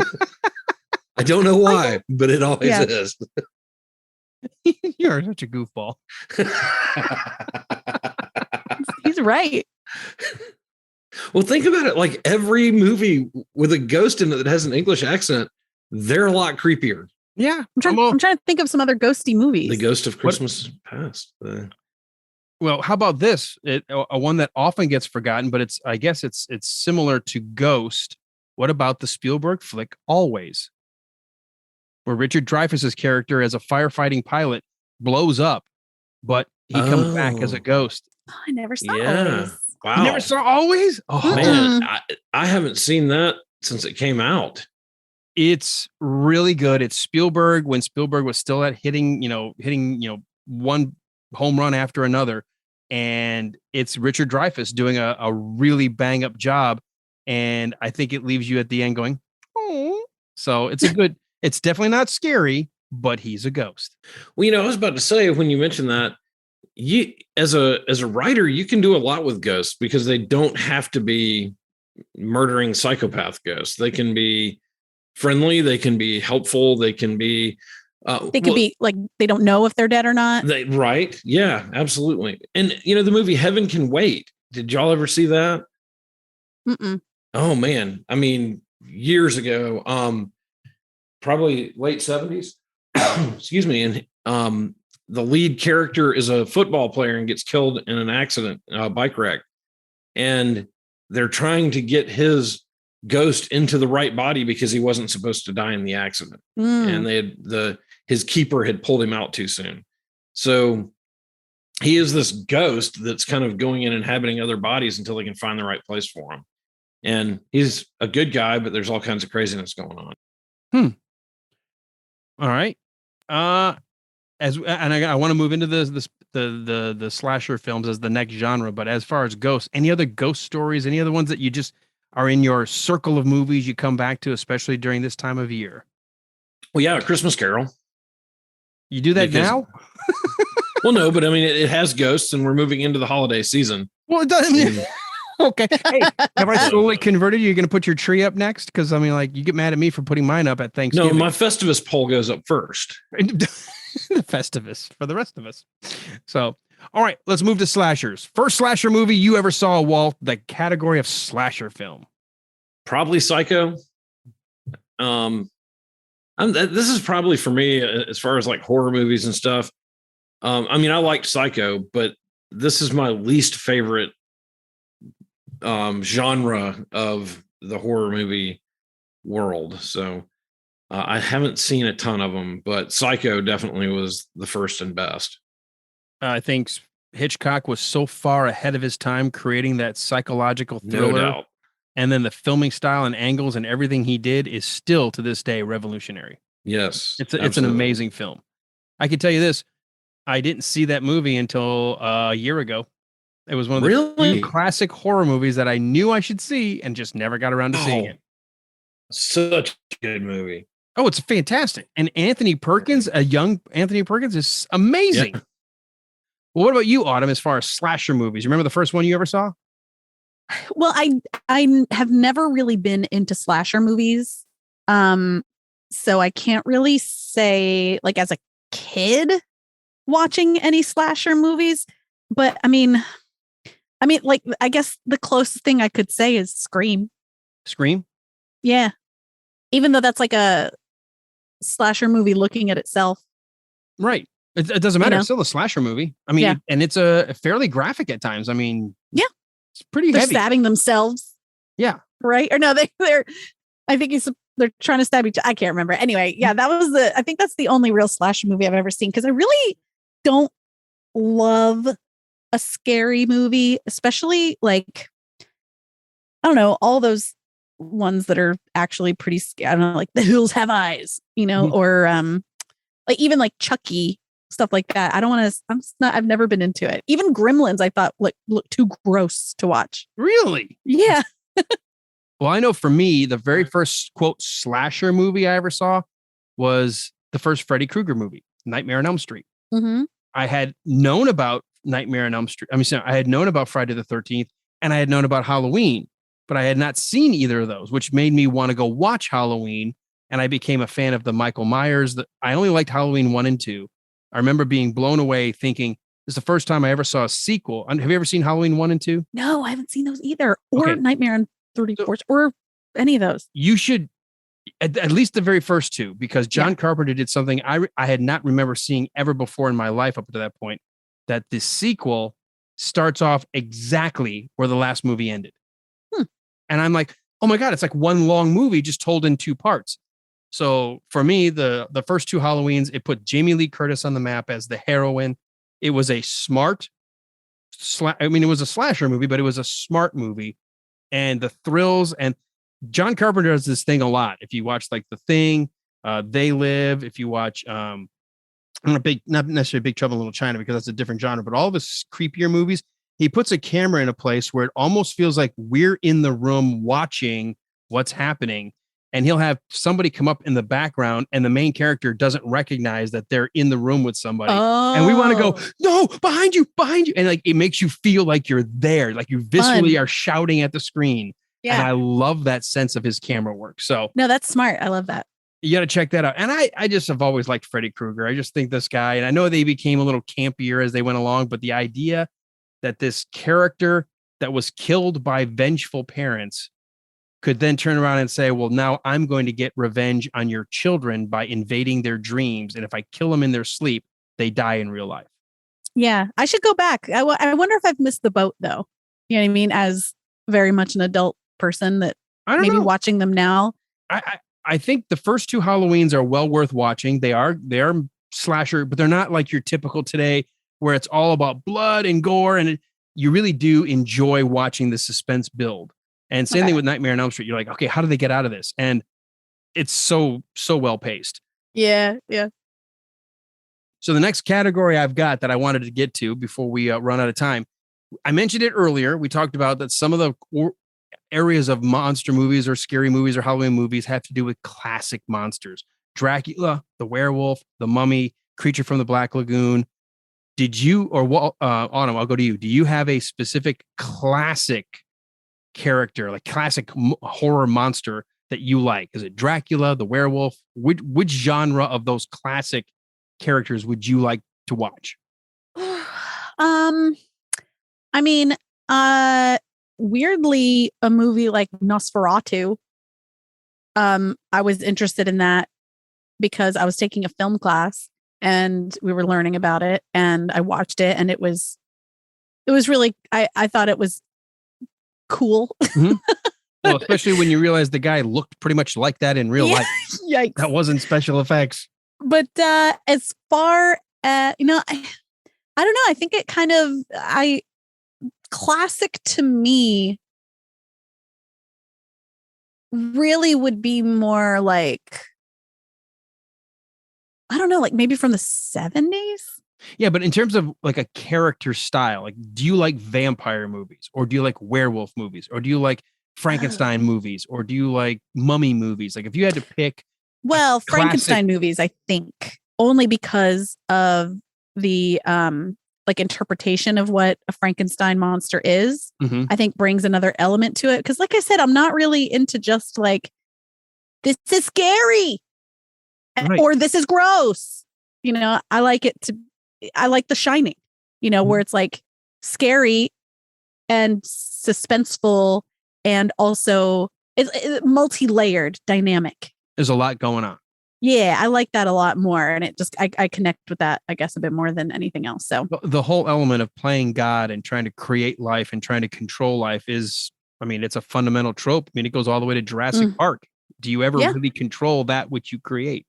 I don't know why, but it always is. You're such a goofball. He's right. Well, think about it. Like every movie with a ghost in it that has an English accent, they're a lot creepier. Yeah. I'm trying to think of some other ghosty movies. The Ghost of Christmas Past. Well, how about this? A one that often gets forgotten, but I guess it's similar to Ghost. What about the Spielberg flick Always, where Richard Dreyfuss's character as a firefighting pilot blows up, but he comes back as a ghost? Oh, I never saw Always. Wow. You never saw Always? Oh man, I haven't seen that since it came out. It's really good. It's Spielberg when Spielberg was still at hitting one home run after another, and it's Richard Dreyfuss doing a really bang up job, and I think it leaves you at the end going, oh. So it's definitely not scary, but he's a ghost. Well, I was about to say, when you mentioned that, you as a writer, you can do a lot with ghosts because they don't have to be murdering psychopath ghosts. They can be friendly, they can be helpful, they can be be like they don't know if they're dead or not. Right. Yeah, absolutely. And the movie Heaven Can Wait. Did y'all ever see that? Mm-mm. Oh man. I mean, years ago, probably late 70s. Excuse me. And the lead character is a football player and gets killed in an accident, a bike wreck. And they're trying to get his ghost into the right body because he wasn't supposed to die in the accident. And his keeper had pulled him out too soon. So he is this ghost that's kind of going and inhabiting other bodies until they can find the right place for him. And he's a good guy, but there's all kinds of craziness going on. All right. I want to move into the slasher films as the next genre, but as far as ghosts, any other ghost stories, any other ones that you just are in your circle of movies you come back to, especially during this time of year? Well, yeah, Christmas Carol. You do that now? Well, no, but I mean, it has ghosts, and we're moving into the holiday season. Well, it doesn't. Okay. Hey, have I slowly converted you? You're going to put your tree up next? Because I mean, like, you get mad at me for putting mine up at Thanksgiving. No, my Festivus pole goes up first. The Festivus for the rest of us. So, all right, let's move to slashers. First slasher movie you ever saw, Walt, the category of slasher film? Probably Psycho. This is probably for me as far as like horror movies and stuff. I mean, I liked Psycho, but this is my least favorite genre of the horror movie world. So I haven't seen a ton of them, but Psycho definitely was the first and best. I think Hitchcock was so far ahead of his time creating that psychological thriller. No doubt. And then the filming style and angles and everything he did is still to this day revolutionary. Yes. It's an amazing film. I can tell you this. I didn't see that movie until a year ago. It was one of the few classic horror movies that I knew I should see and just never got around to seeing it. Such a good movie. Oh, it's fantastic. And Anthony Perkins, a young Anthony Perkins, is amazing. Yeah. Well, what about you, Autumn, as far as slasher movies? You remember the first one you ever saw? Well, I have never really been into slasher movies. So I can't really say, like, as a kid watching any slasher movies, but I mean, like, I guess the closest thing I could say is Scream. Scream? Yeah. Even though that's like a slasher movie looking at itself. Right. It doesn't matter. It's still a slasher movie. I mean, and it's a fairly graphic at times. I mean, yeah. It's pretty they're heavy. Stabbing themselves. Yeah. Right. Or no, they're I think they're trying to stab each other. I can't remember. Anyway, yeah, I think that's the only real slasher movie I've ever seen, because I really don't love a scary movie, especially like, I don't know, all those ones that are actually pretty scary. I don't know, like The Hills Have Eyes, or like even like Chucky, stuff like that. I don't want to. I've never been into it. Even Gremlins, I thought looked too gross to watch. Really? Yeah. Well, I know for me, the very first quote slasher movie I ever saw was the first Freddy Krueger movie, Nightmare on Elm Street. Mm-hmm. I had known about Nightmare on Elm Street. I had known about Friday the 13th, and I had known about Halloween, but I had not seen either of those, which made me want to go watch Halloween. And I became a fan of the Michael Myers. I only liked Halloween 1 and 2. I remember being blown away thinking, this is the first time I ever saw a sequel. Have you ever seen Halloween 1 and 2? No, I haven't seen those either. Or Nightmare on 34th, or any of those. You should, at least the very first two, because John Carpenter did something I had not remember seeing ever before in my life up to that point, that the sequel starts off exactly where the last movie ended. And I'm like, oh my God, it's like one long movie just told in 2 parts. So for me, the first 2 Halloweens, it put Jamie Lee Curtis on the map as the heroine. It was a smart, it was a slasher movie, but it was a smart movie. And the thrills, and John Carpenter does this thing a lot. If you watch like The Thing, They Live, if you watch, not necessarily Big Trouble in Little China, because that's a different genre, but all of his creepier movies, he puts a camera in a place where it almost feels like we're in the room watching what's happening. And he'll have somebody come up in the background and the main character doesn't recognize that they're in the room with somebody. And we want to go, no, behind you. And like, it makes you feel like you're there. Like you viscerally are shouting at the screen. Yeah. And I love that sense of his camera work. So no, that's smart. I love that. You got to check that out. And I just have always liked Freddy Krueger. I just think this guy, and I know they became a little campier as they went along, but the idea that this character that was killed by vengeful parents could then turn around and say, well, now I'm going to get revenge on your children by invading their dreams. And if I kill them in their sleep, they die in real life. Yeah. I should go back. I wonder if I've missed the boat, though. You know what I mean? As very much an adult person that maybe watching them now. I think the first 2 Halloweens are well worth watching. They are slasher, but they're not like your typical today where it's all about blood and gore. And you really do enjoy watching the suspense build. And same thing with Nightmare on Elm Street. You're like, okay, how do they get out of this? And it's so well paced. Yeah. Yeah. So the next category I've got that I wanted to get to before we run out of time, I mentioned it earlier. We talked about that some of the areas of monster movies or scary movies or Halloween movies have to do with classic monsters. Dracula, the werewolf, the mummy, Creature from the Black Lagoon. Did you, or Autumn, I'll go to you. Do you have a specific classic character, like classic horror monster that you like? Is it Dracula, the werewolf? Which genre of those classic characters would you like to watch? I mean, weirdly, a movie like Nosferatu, I was interested in that because I was taking a film class and we were learning about it, and I watched it, and it was really, I thought it was cool. Mm-hmm. Well, especially when you realize the guy looked pretty much like that in real life. Yikes. That wasn't special effects. But as far as, I don't know. I think it kind of, classic to me really would be more like, I don't know, like maybe from the 70s. Yeah, but in terms of like a character style, like, do you like vampire movies, or do you like werewolf movies, or do you like Frankenstein movies, or do you like mummy movies? Like, if you had to pick, well, Frankenstein movies, I think, only because of the like interpretation of what a Frankenstein monster is, I think brings another element to it. Because, like I said, I'm not really into just like, this is scary, or this is gross. You know, I like The Shining, you know, where it's like scary and suspenseful, and also it's multi-layered dynamic. There's a lot going on. Yeah, I like that a lot more. And it just, I connect with that, I guess, a bit more than anything else. So the whole element of playing God and trying to create life and trying to control life is, I mean, it's a fundamental trope. I mean, it goes all the way to Jurassic Park. Do you ever really control that which you create?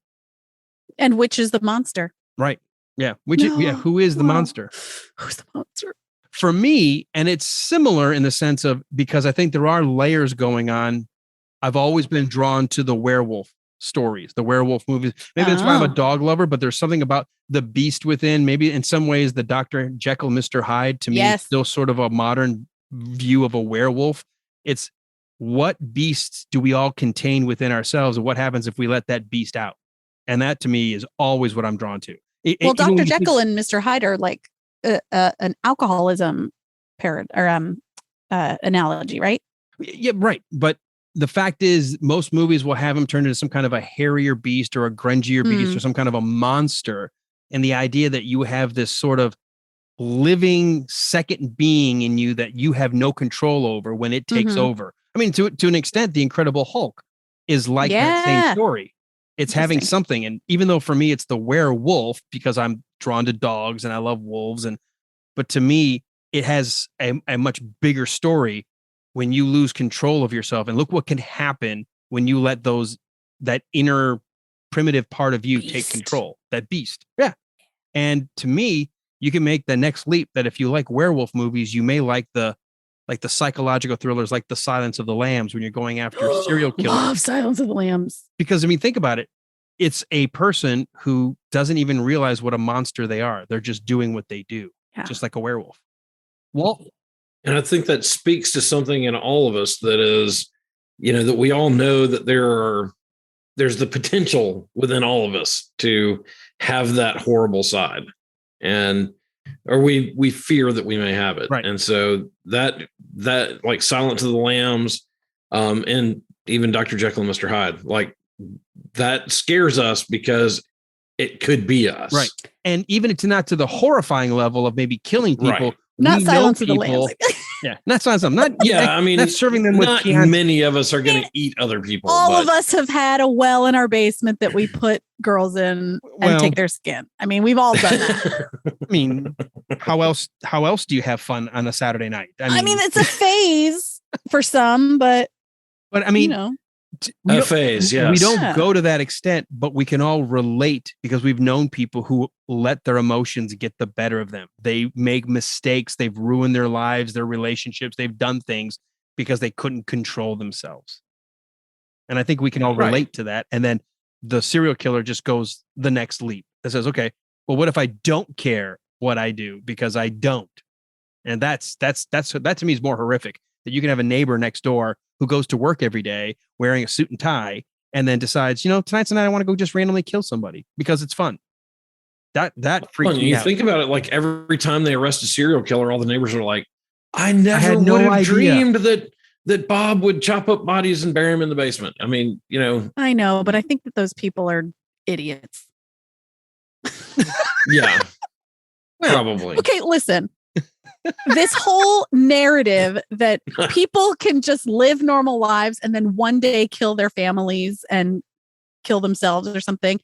And which is the monster? Right. Yeah. Who is the monster? Who's the monster? For me, and it's similar in the sense of, because I think there are layers going on. I've always been drawn to the werewolf stories, the werewolf movies. Maybe that's why I'm a dog lover, but there's something about the beast within. Maybe in some ways, the Dr. Jekyll, Mr. Hyde, to me, is still sort of a modern view of a werewolf. It's what beasts do we all contain within ourselves, and what happens if we let that beast out? And that, to me, is always what I'm drawn to. Well, Dr. Jekyll and Mr. Hyde are like an alcoholism analogy, right? Yeah, right. But the fact is, most movies will have him turn into some kind of a hairier beast or a grungier beast or some kind of a monster. And the idea that you have this sort of living second being in you that you have no control over when it takes over. I mean, to an extent, the Incredible Hulk is like that same story. It's having something. And even though for me, it's the werewolf, because I'm drawn to dogs and I love wolves. But to me, it has a much bigger story when you lose control of yourself. And look what can happen when you let that inner primitive part of you take control, that beast. Yeah. And to me, you can make the next leap that if you like werewolf movies, you may like the psychological thrillers, like The Silence of the Lambs, when you're going after serial killers. Love Silence of the Lambs. Because, I mean, think about it. It's a person who doesn't even realize what a monster they are. They're just doing what they do, just like a werewolf. Well, and I think that speaks to something in all of us that is, you know, that we all know that there's the potential within all of us to have that horrible side, or we fear that we may have it. Right. And so that like Silence of the Lambs, and even Dr. Jekyll and Mr. Hyde, like that scares us because it could be us. Right. And even it's not to the horrifying level of maybe killing people. Right. Not Silence of the Lambs. Yeah, not Silence of them. I mean, not serving them with not many of us are going to eat other people. All of us have had a well in our basement that we put girls in and take their skin. I mean, we've all done that. I mean, how else do you have fun on a Saturday night? I mean, it's a phase for some, but I mean, you know. A phase, yes. We don't go to that extent, but we can all relate because we've known people who let their emotions get the better of them. They make mistakes. They've ruined their lives, their relationships. They've done things because they couldn't control themselves. And I think we can all relate to that. And then the serial killer just goes the next leap that says, okay, well, what if I don't care what I do because I don't? And that to me is more horrific, that you can have a neighbor next door who goes to work every day wearing a suit and tie and then decides, you know, tonight's the night I want to go just randomly kill somebody because it's fun. That freaks me out. You think about it, like every time they arrest a serial killer, all the neighbors are like, I never would have dreamed that Bob would chop up bodies and bury them in the basement. I mean, you know. I know, but I think that those people are idiots. Yeah. Probably. Okay, listen. This whole narrative that people can just live normal lives and then one day kill their families and kill themselves or something.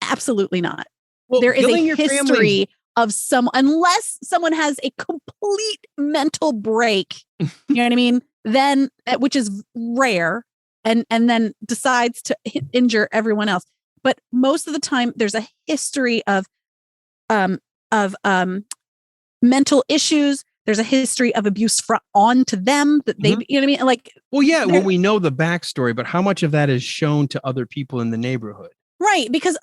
Absolutely not. Well, there is a history of unless someone has a complete mental break, you know what I mean? Then, which is rare, and then decides to injure everyone else. But most of the time there's a history of mental issues. There's a history of abuse on to them that they, you know what I mean? Like, well, yeah, well, we know the backstory, but how much of that is shown to other people in the neighborhood? Right. Because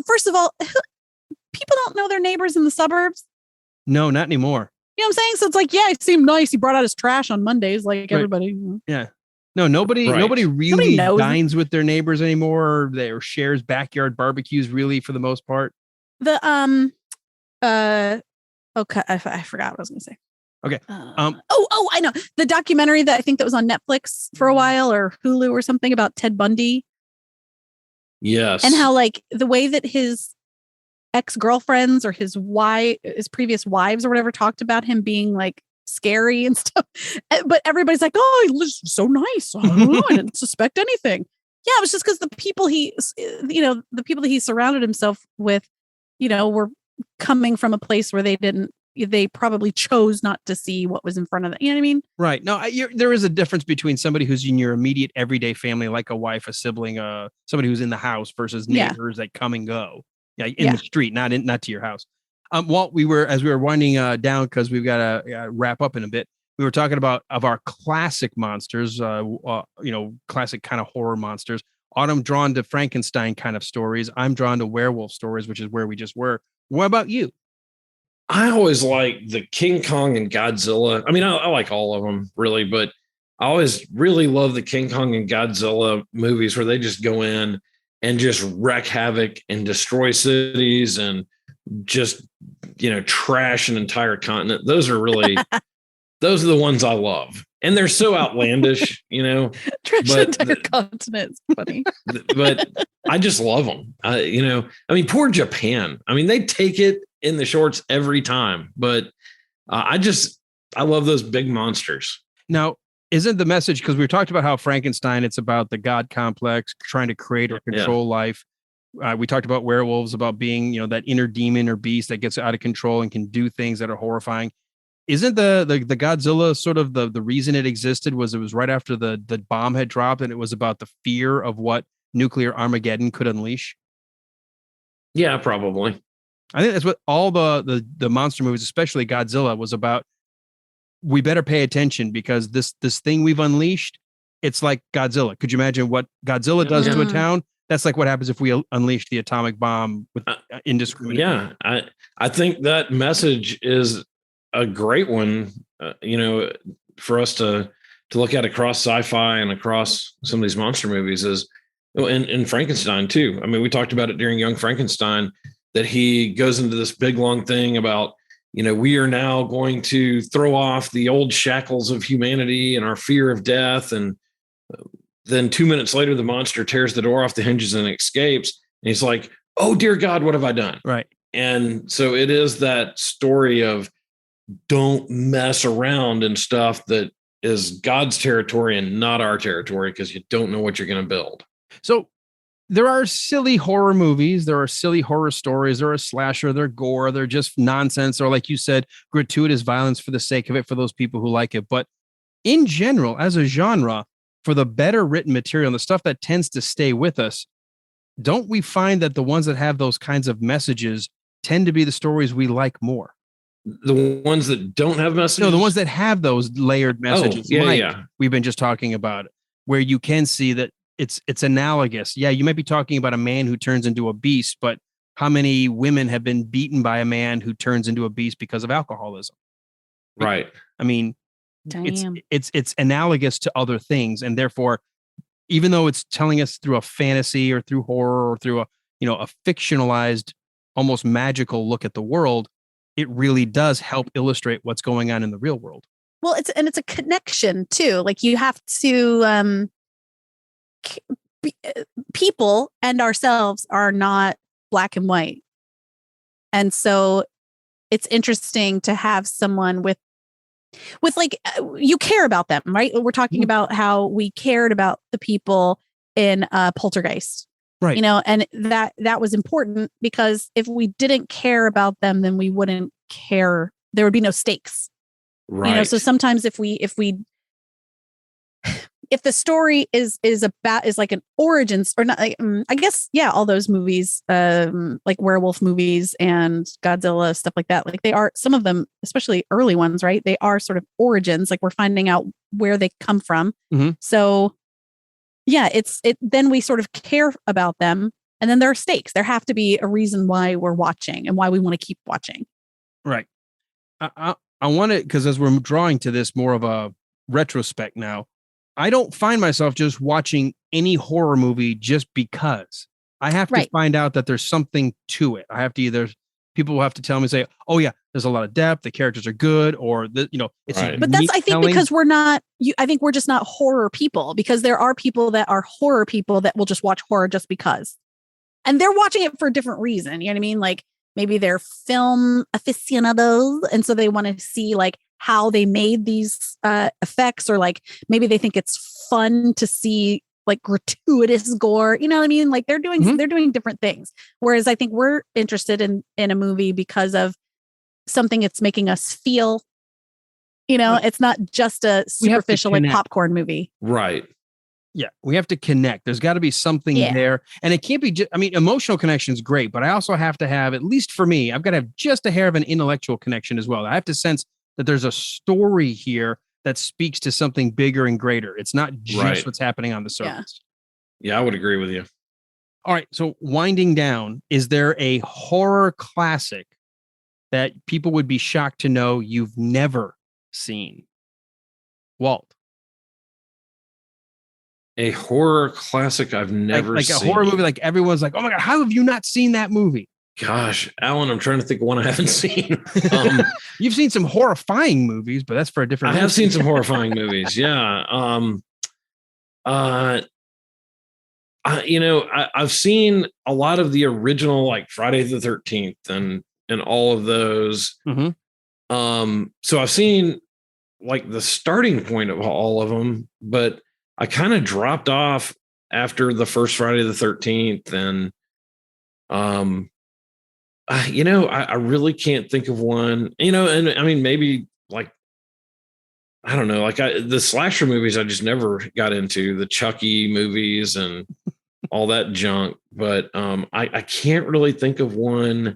first of all, people don't know their neighbors in the suburbs. No, not anymore. You know what I'm saying? So it's like, yeah, he seemed nice. He brought out his trash on Mondays, like everybody. Yeah. No, nobody really dines with their neighbors anymore. Or shares backyard barbecues, really, for the most part. Okay, I forgot what I was going to say. Okay. I know the documentary that I think that was on Netflix for a while or Hulu or something about Ted Bundy. Yes. And how like the way that his ex-girlfriends or his previous wives or whatever talked about him being like scary and stuff. But everybody's like, oh, he was so nice. I didn't suspect anything. Yeah, it was just because the people the people that he surrounded himself with, were coming from a place where they probably chose not to see what was in front of them. You know what I mean? Right. No, there is a difference between somebody who's in your immediate everyday family, like a wife, a sibling, somebody who's in the house versus neighbors that come and go. Yeah, in the street, not to your house. Walt, as we were winding down, because we've got to wrap up in a bit. We were talking about our classic monsters, classic kind of horror monsters. Autumn drawn to Frankenstein kind of stories. I'm drawn to werewolf stories, which is where we just were. What about you? I always like the King Kong and Godzilla. I mean, I like all of them really, but I always really love the King Kong and Godzilla movies where they just go in and just wreak havoc and destroy cities and just, trash an entire continent. Those are the ones I love. And they're so outlandish, Trash an entire continent. It's funny. But I just love them. Poor Japan. I mean, they take it in the shorts every time, but I love those big monsters. Now, isn't the message, because we talked about how Frankenstein, it's about the God complex, trying to create or control life. We talked about werewolves, about being, that inner demon or beast that gets out of control and can do things that are horrifying. Isn't the Godzilla sort of the reason it existed was it was right after the bomb had dropped, and it was about the fear of what nuclear Armageddon could unleash? Yeah, probably. I think that's what all the monster movies, especially Godzilla, was about. We better pay attention because this thing we've unleashed, it's like Godzilla. Could you imagine what Godzilla does to a town? That's like what happens if we unleash the atomic bomb with indiscriminate. Yeah, I think that message is a great one, for us to look at across sci-fi and across some of these monster movies is, and Frankenstein too. I mean, we talked about it during Young Frankenstein, that he goes into this big long thing about, we are now going to throw off the old shackles of humanity and our fear of death. And then 2 minutes later, the monster tears the door off the hinges and escapes. And he's like, oh, dear God, what have I done? Right. And so it is that story of don't mess around and stuff that is God's territory and not our territory, because you don't know what you're going to build. So there are silly horror movies. There are silly horror stories. There are slasher. They're gore. They're just nonsense. Or like you said, gratuitous violence for the sake of it for those people who like it. But in general, as a genre, for the better written material and the stuff that tends to stay with us, don't we find that the ones that have those kinds of messages tend to be the stories we like more? The ones that don't have messages? No, the ones that have those layered messages. We've been just talking about, where you can see that it's analogous. Yeah, you might be talking about a man who turns into a beast, but how many women have been beaten by a man who turns into a beast because of alcoholism? Right. I mean, it's analogous to other things, and therefore, even though it's telling us through a fantasy or through horror or through a fictionalized, almost magical look at the world, it really does help illustrate what's going on in the real world. Well, it's a connection too. Like you have to, people and ourselves are not black and white. And so it's interesting to have someone with like, you care about them, right? We're talking about how we cared about the people in Poltergeist. Right. And that was important, because if we didn't care about them, then we wouldn't care. There would be no stakes. Right. So sometimes if we if the story is like an origins or not, like, I guess, yeah, all those movies, like werewolf movies and Godzilla, stuff like that, like they are, some of them, especially early ones, right? They are sort of origins, like we're finding out where they come from. Mm-hmm. So yeah, then we sort of care about them. And then there are stakes. There have to be a reason why we're watching and why we want to keep watching. Right. I want to, because as we're drawing to this more of a retrospect now, I don't find myself just watching any horror movie just because. I have to find out that there's something to it. I have to people will have to tell me, say, oh yeah, there's a lot of depth, the characters are good, or it's right. But that's, I think, because we're not, I think we're just not horror people, because there are people that are horror people that will just watch horror just because. And they're watching it for a different reason. You know what I mean? Like maybe they're film aficionados, and so they want to see like how they made these effects, or like maybe they think it's fun to see like gratuitous gore. You know what I mean? Like they're doing different things. Whereas I think we're interested in a movie because of something it's making us feel. It's not just a superficial like popcorn movie. Right. Yeah, we have to connect. There's got to be something there. And it can't be just, emotional connection is great, but I also have to have, at least for me, I've got to have just a hair of an intellectual connection as well. I have to sense that there's a story here that speaks to something bigger and greater. It's not just what's happening on the surface. Yeah, I would agree with you. All right. So winding down, is there a horror classic that people would be shocked to know you've never seen? Walt. A horror classic I've never seen. Like a horror movie, like everyone's like, oh my God, how have you not seen that movie? Gosh, Alan, I'm trying to think of one I haven't seen. You've seen some horrifying movies, but that's for a different. I have seen some horrifying movies. Yeah. I've seen a lot of the original, like Friday the 13th and all of those. Mm-hmm. So I've seen like the starting point of all of them, but I kind of dropped off after the first Friday the 13th, and I really can't think of one, and I mean, maybe like, I don't know, like the slasher movies, I just never got into the Chucky movies and all that junk. But I can't really think of one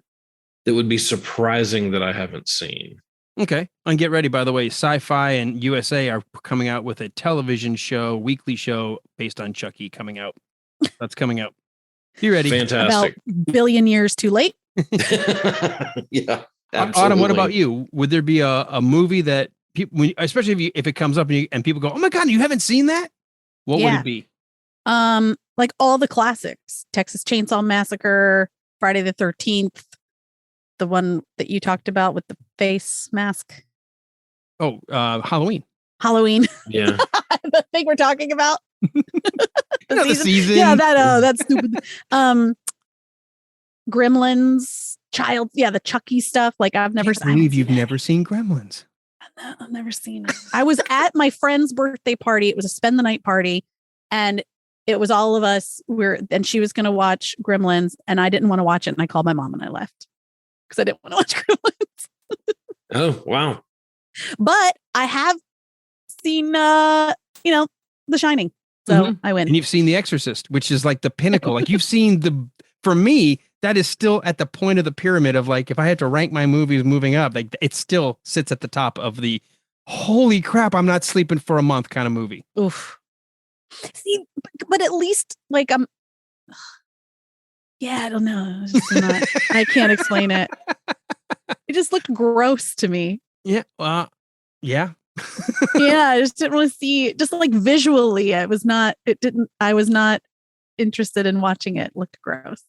that would be surprising that I haven't seen. Okay. And get ready, by the way, Sci-Fi and USA are coming out with a television show, weekly show based on Chucky coming out. That's coming out. Be ready. Fantastic. About billion years too late. Yeah. Absolutely. Autumn, what about you? Would there be a movie that people, especially if it comes up and people go, oh my God, you haven't seen that? What would it be? Like all the classics, Texas Chainsaw Massacre, Friday the 13th, the one that you talked about with the face mask. Oh, Halloween. Yeah. The thing we're talking about. The season. Yeah, that's stupid. Gremlins, the Chucky stuff. Like I've never seen. I believe you've never seen Gremlins. I've never seen it. I was at my friend's birthday party. It was a spend the night party, and it was all of us. And she was going to watch Gremlins, and I didn't want to watch it. And I called my mom and I left because I didn't want to watch Gremlins. Oh, wow. But I have seen, The Shining. So I win. And you've seen The Exorcist, which is like the pinnacle. Like you've seen for me, that is still at the point of the pyramid of like, if I had to rank my movies moving up, like it still sits at the top of the holy crap, I'm not sleeping for a month kind of movie. Oof. See, but at least like I don't know. I can't explain it. It just looked gross to me. Yeah. Yeah. Yeah. I just didn't want to see, just like visually, I was not interested in watching it. It looked gross.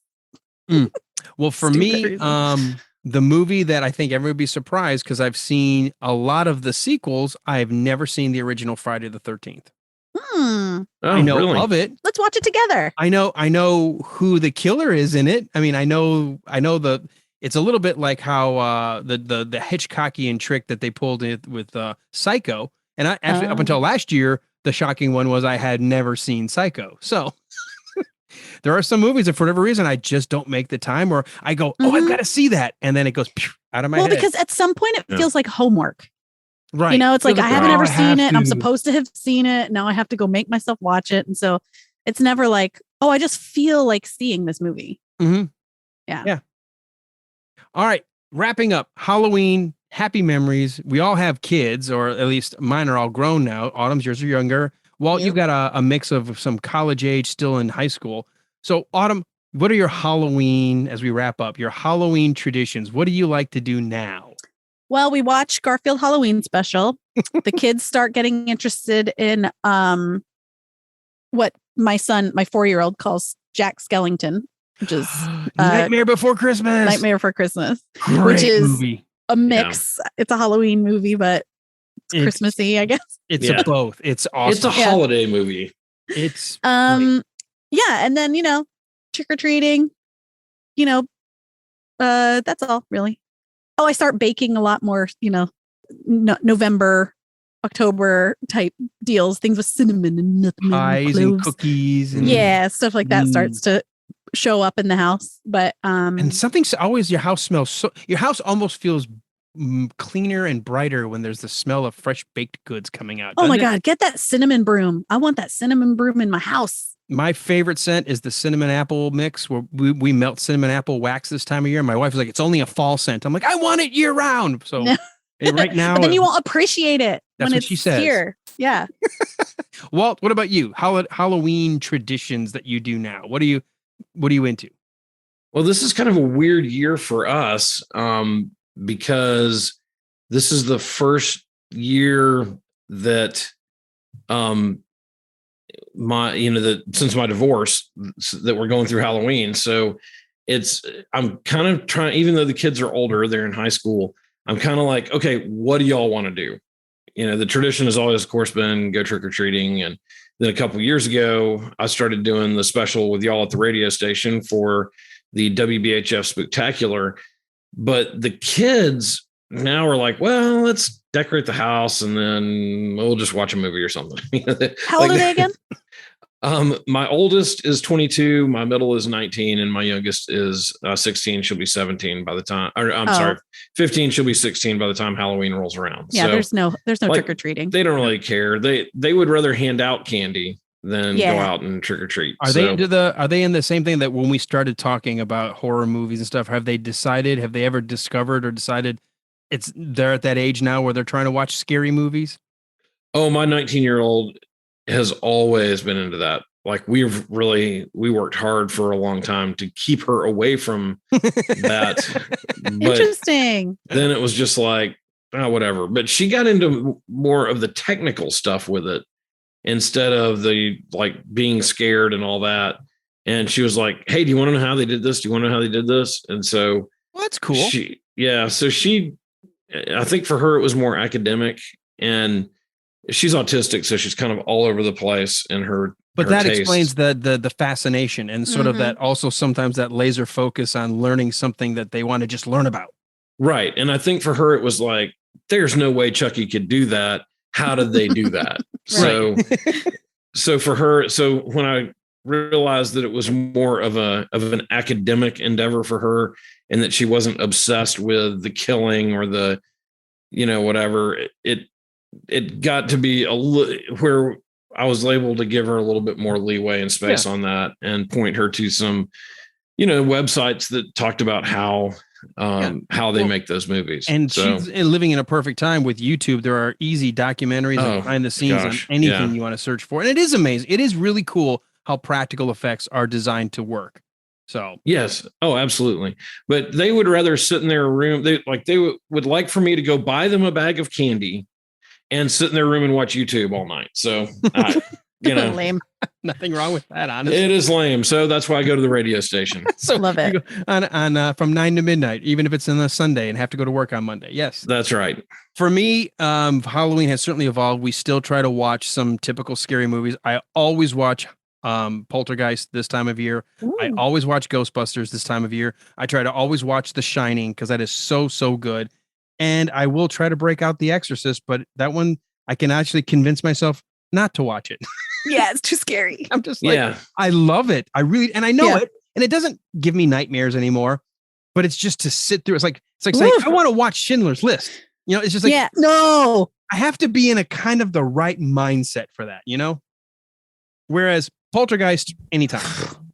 Well, for me, the movie that I think everyone would be surprised, because I've seen a lot of the sequels, I've never seen the original Friday the 13th. Oh, I know really? of it. Let's watch it together. I know who the killer is in it. I mean, I know it's a little bit like how the Hitchcockian trick that they pulled in with Psycho. And I actually, up until last year, the shocking one was I had never seen Psycho. So there are some movies that for whatever reason I just don't make the time, or I go, I've got to see that, and then it goes out of my head. Well, because at some point it feels like homework. Right. You know, it's like, I haven't ever seen it. I'm to. supposed to have seen it. Now I have to go make myself watch it. And so it's never like, oh, I just feel like seeing this movie. Mm-hmm. Yeah. All right. Wrapping up Halloween, happy memories. We all have kids, or at least mine are all grown now. Autumn's, yours are younger. Walt, you've got a mix of some college age still in high school. So Autumn, what are your Halloween, as we wrap up, your Halloween traditions? What do you like to do now? Well, we watch Garfield Halloween special. The kids start getting interested in what my 4-year-old calls Jack Skellington, which is Nightmare Before Christmas. Nightmare Before Christmas, Great which is movie. A mix. Yeah. It's a Halloween movie, but it's Christmassy, I guess. It's a both. It's awesome. It's a holiday movie. It's great. Yeah, and then trick or treating. That's all really. Oh, I start baking a lot more, November, October type deals, things with cinnamon and nutmeg, pies and cookies. And stuff like that starts to show up in the house. But and something's always, your house smells your house almost feels cleaner and brighter when there's the smell of fresh baked goods coming out. Oh my God, get that cinnamon broom. I want that cinnamon broom in my house. My favorite scent is the cinnamon apple mix, where we melt cinnamon apple wax this time of year. My wife is like, it's only a fall scent. I'm like, I want it year round. So right now, but then you won't appreciate it when it's she says. Here. Yeah. Walt, what about you? Halloween traditions that you do now? What are you into? Well, this is kind of a weird year for us, because this is the first year that since my divorce, that we're going through Halloween. So I'm kind of trying, even though the kids are older, they're in high school, I'm kind of like, okay, what do y'all want to do? The tradition has always, of course, been go trick-or-treating. And then a couple of years ago, I started doing the special with y'all at the radio station for the WBHF Spectacular. But the kids now are like, well, let's decorate the house and then we'll just watch a movie or something. How old are they again? My oldest is 22, my middle is 19, and my youngest is 16. She'll be 17 by the time, sorry, 15. She'll be 16 by the time Halloween rolls around. Yeah, so, there's no trick or treating. They don't really care. They would rather hand out candy than go out and trick or treat. Are they in the same thing that when we started talking about horror movies and stuff? Have they ever discovered or decided they're at that age now where they're trying to watch scary movies? Oh, my 19-year-old has always been into that. Like we worked hard for a long time to keep her away from that. Interesting. Then it was just like, whatever. But she got into more of the technical stuff with it instead of the being scared and all that. And she was like, hey, do you want to know how they did this? Do you want to know how they did this? And so that's cool. I think for her, it was more academic, and she's autistic. So she's kind of all over the place in her. But that explains the fascination and sort of that also sometimes that laser focus on learning something that they want to just learn about. Right. And I think for her, it was like, there's no way Chucky could do that. How did they do that? So for her, when I realized that it was more of an academic endeavor for her, and that she wasn't obsessed with the killing or the, whatever, it got to be where I was able to give her a little bit more leeway and space on that, and point her to some, websites that talked about how they make those movies. And she's living in a perfect time with YouTube. There are easy documentaries and behind the scenes on anything you want to search for. And it is amazing. It is really cool how practical effects are designed to work. So yes. Oh, absolutely. But they would rather sit in their room. They would like for me to go buy them a bag of candy and sit in their room and watch YouTube all night. So, lame. Nothing wrong with that, honestly. It is lame. So that's why I go to the radio station. So love it. On from 9 to midnight, even if it's on a Sunday and have to go to work on Monday. Yes, that's right. For me, Halloween has certainly evolved. We still try to watch some typical scary movies. I always watch Poltergeist this time of year. Ooh. I always watch Ghostbusters this time of year. I try to always watch The Shining because that is so good. And I will try to break out The Exorcist, but that one I can actually convince myself not to watch it. Yeah, it's too scary. I'm just like, I love it. I really, and I know it, and it doesn't give me nightmares anymore, but it's just to sit through. It's like saying, I want to watch Schindler's List. It's just like, no, I have to be in a kind of the right mindset for that, you know? Whereas Poltergeist, anytime.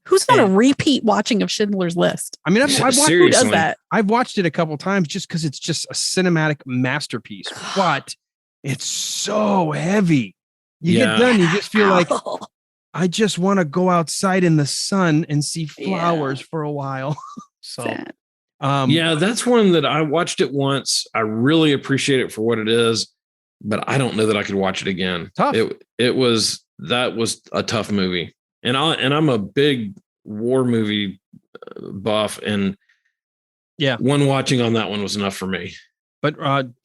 Who's on a repeat watching of Schindler's List? I mean, I've watched, who does that? I've watched it a couple times just because it's just a cinematic masterpiece, but it's so heavy. You get done, you just feel like I just want to go outside in the sun and see flowers for a while. So, that's one that I watched it once. I really appreciate it for what it is, but I don't know that I could watch it again. Tough. That was a tough movie. And I'm a big war movie buff, and one watching on that one was enough for me. But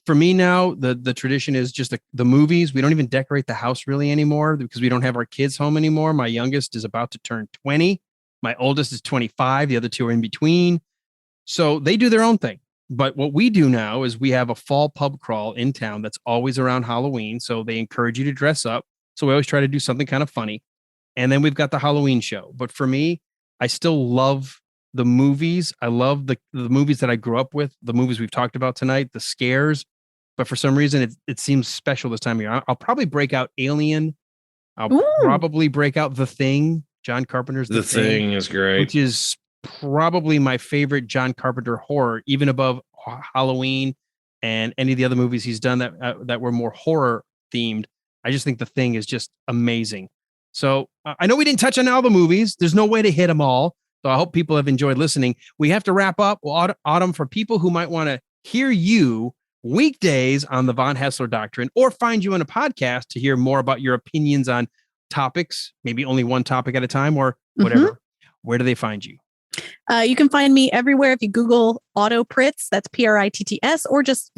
for me now, the tradition is just the movies. We don't even decorate the house really anymore because we don't have our kids home anymore. My youngest is about to turn 20. My oldest is 25. The other two are in between. So they do their own thing. But what we do now is we have a fall pub crawl in town that's always around Halloween. So they encourage you to dress up. So we always try to do something kind of funny. And then we've got the Halloween show. But for me, I still love the movies. I love the movies that I grew up with, the movies we've talked about tonight, the scares. But for some reason, it seems special this time of year. I'll probably break out Alien. I'll probably break out The Thing. John Carpenter's The Thing is great. Which is probably my favorite John Carpenter horror, even above Halloween and any of the other movies he's done that were more horror themed. I just think The Thing is just amazing. So I know we didn't touch on all the movies. There's no way to hit them all. So I hope people have enjoyed listening. We have to wrap up. Well, Autumn, for people who might want to hear you weekdays on the Von Haessler Doctrine or find you on a podcast to hear more about your opinions on topics, maybe only one topic at a time or whatever, where do they find you? You can find me everywhere if you Google Auto Pritz, that's Pritts, or just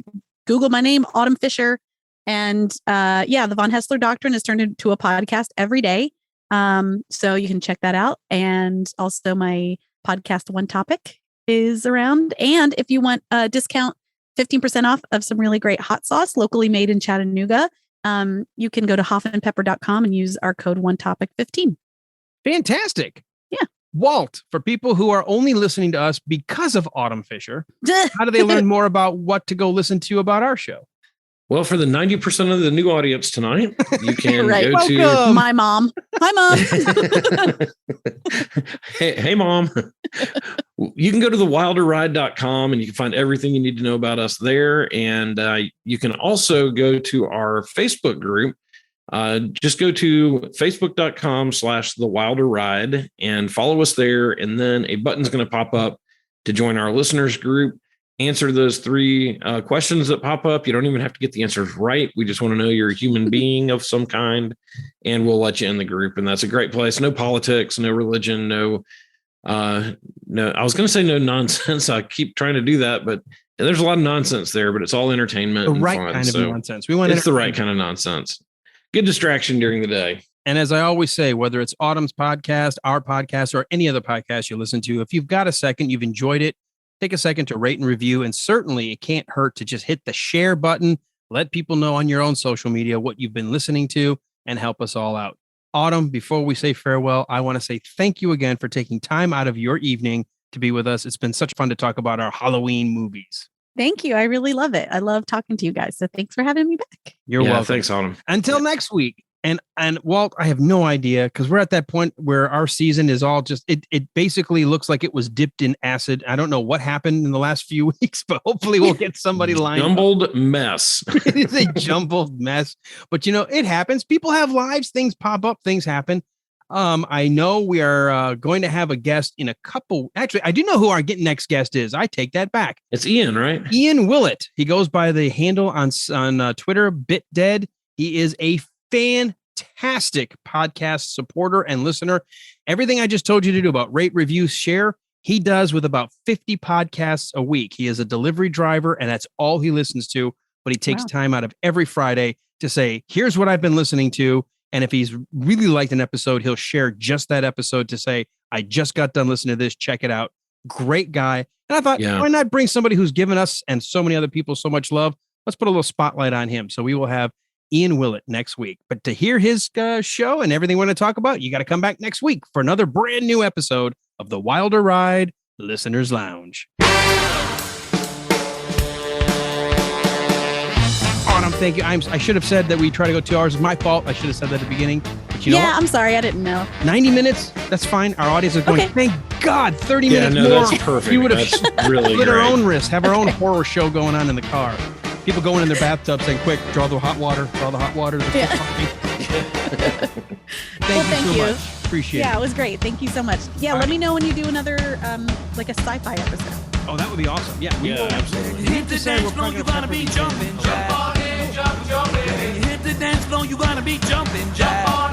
Google my name, Autumn Fischer. And the Von Haessler Doctrine is turned into a podcast every day. So you can check that out. And also my podcast, One Topic, is around. And if you want a discount, 15% off of some really great hot sauce locally made in Chattanooga, you can go to hoffandpepper.com and use our code OneTopic15. Fantastic. Yeah. Walt, for people who are only listening to us because of Autumn Fischer, how do they learn more about what to go listen to about our show? Well, for the 90% of the new audience tonight, you can go Welcome. to my mom. Hi, Mom. hey, Mom. You can go to thewilderride.com and you can find everything you need to know about us there. And you can also go to our Facebook group. Just go to facebook.com/thewilderride and follow us there. And then a button's going to pop up to join our listeners group. Answer those 3 questions that pop up. You don't even have to get the answers right. We just want to know you're a human being of some kind, and we'll let you in the group. And that's a great place. No politics, no religion, no, I was going to say no nonsense. I keep trying to do that, but there's a lot of nonsense there, but it's all entertainment. The and right fun. kind of nonsense. It's the right kind of nonsense. Good distraction during the day. And as I always say, whether it's Autumn's podcast, our podcast, or any other podcast you listen to, if you've got a second, you've enjoyed it, take a second to rate and review. And certainly it can't hurt to just hit the share button. Let people know on your own social media what you've been listening to and help us all out. Autumn, before we say farewell, I want to say thank you again for taking time out of your evening to be with us. It's been such fun to talk about our Halloween movies. Thank you. I really love it. I love talking to you guys. So thanks for having me back. You're welcome. Thanks, Autumn. Until next week. And Walt, I have no idea because we're at that point where our season is all just it basically looks like it was dipped in acid. I don't know what happened in the last few weeks, but hopefully we'll get somebody lined Jumbled mess. It is a jumbled mess. But it happens. People have lives, things pop up, things happen. I know we are going to have a guest in a couple. Actually, I do know who our next guest is. I take that back. It's Ian, right? Ian Willett. He goes by the handle on Twitter, BitDead. He is a fantastic podcast supporter and listener. Everything I just told you to do about rate, review, share, he does with about 50 podcasts a week. He is a delivery driver, and that's all he listens to. But he takes time out of every Friday to say, here's what I've been listening to. And if he's really liked an episode, he'll share just that episode to say, I just got done listening to this. Check it out. Great guy. And I thought, why not bring somebody who's given us and so many other people so much love? Let's put a little spotlight on him. So we will have Ian Willett next week. But to hear his show and everything we want to talk about, you got to come back next week for another brand new episode of the Wilder Ride Listeners Lounge. I Autumn, thank you. I should have said that we try to go 2 hours. It's my fault. I should have said that at the beginning. But you know what? I'm sorry. I didn't know. 90 minutes. That's fine. Our audience is going, thank God, 30 minutes more. That's perfect. We would have really split our own wrist, have our own horror show going on in the car. People going in their bathtub saying, quick, draw the hot water. Thank you so much. Appreciate it. Yeah, it was great. Thank you so much. Yeah, let me know when you do another, like a sci-fi episode. Oh, that would be awesome. Yeah, we will. Absolutely. Hit the dance floor, you gotta be jumping, jump on in, jump in. Hit the dance floor, you gotta be jumping, jump on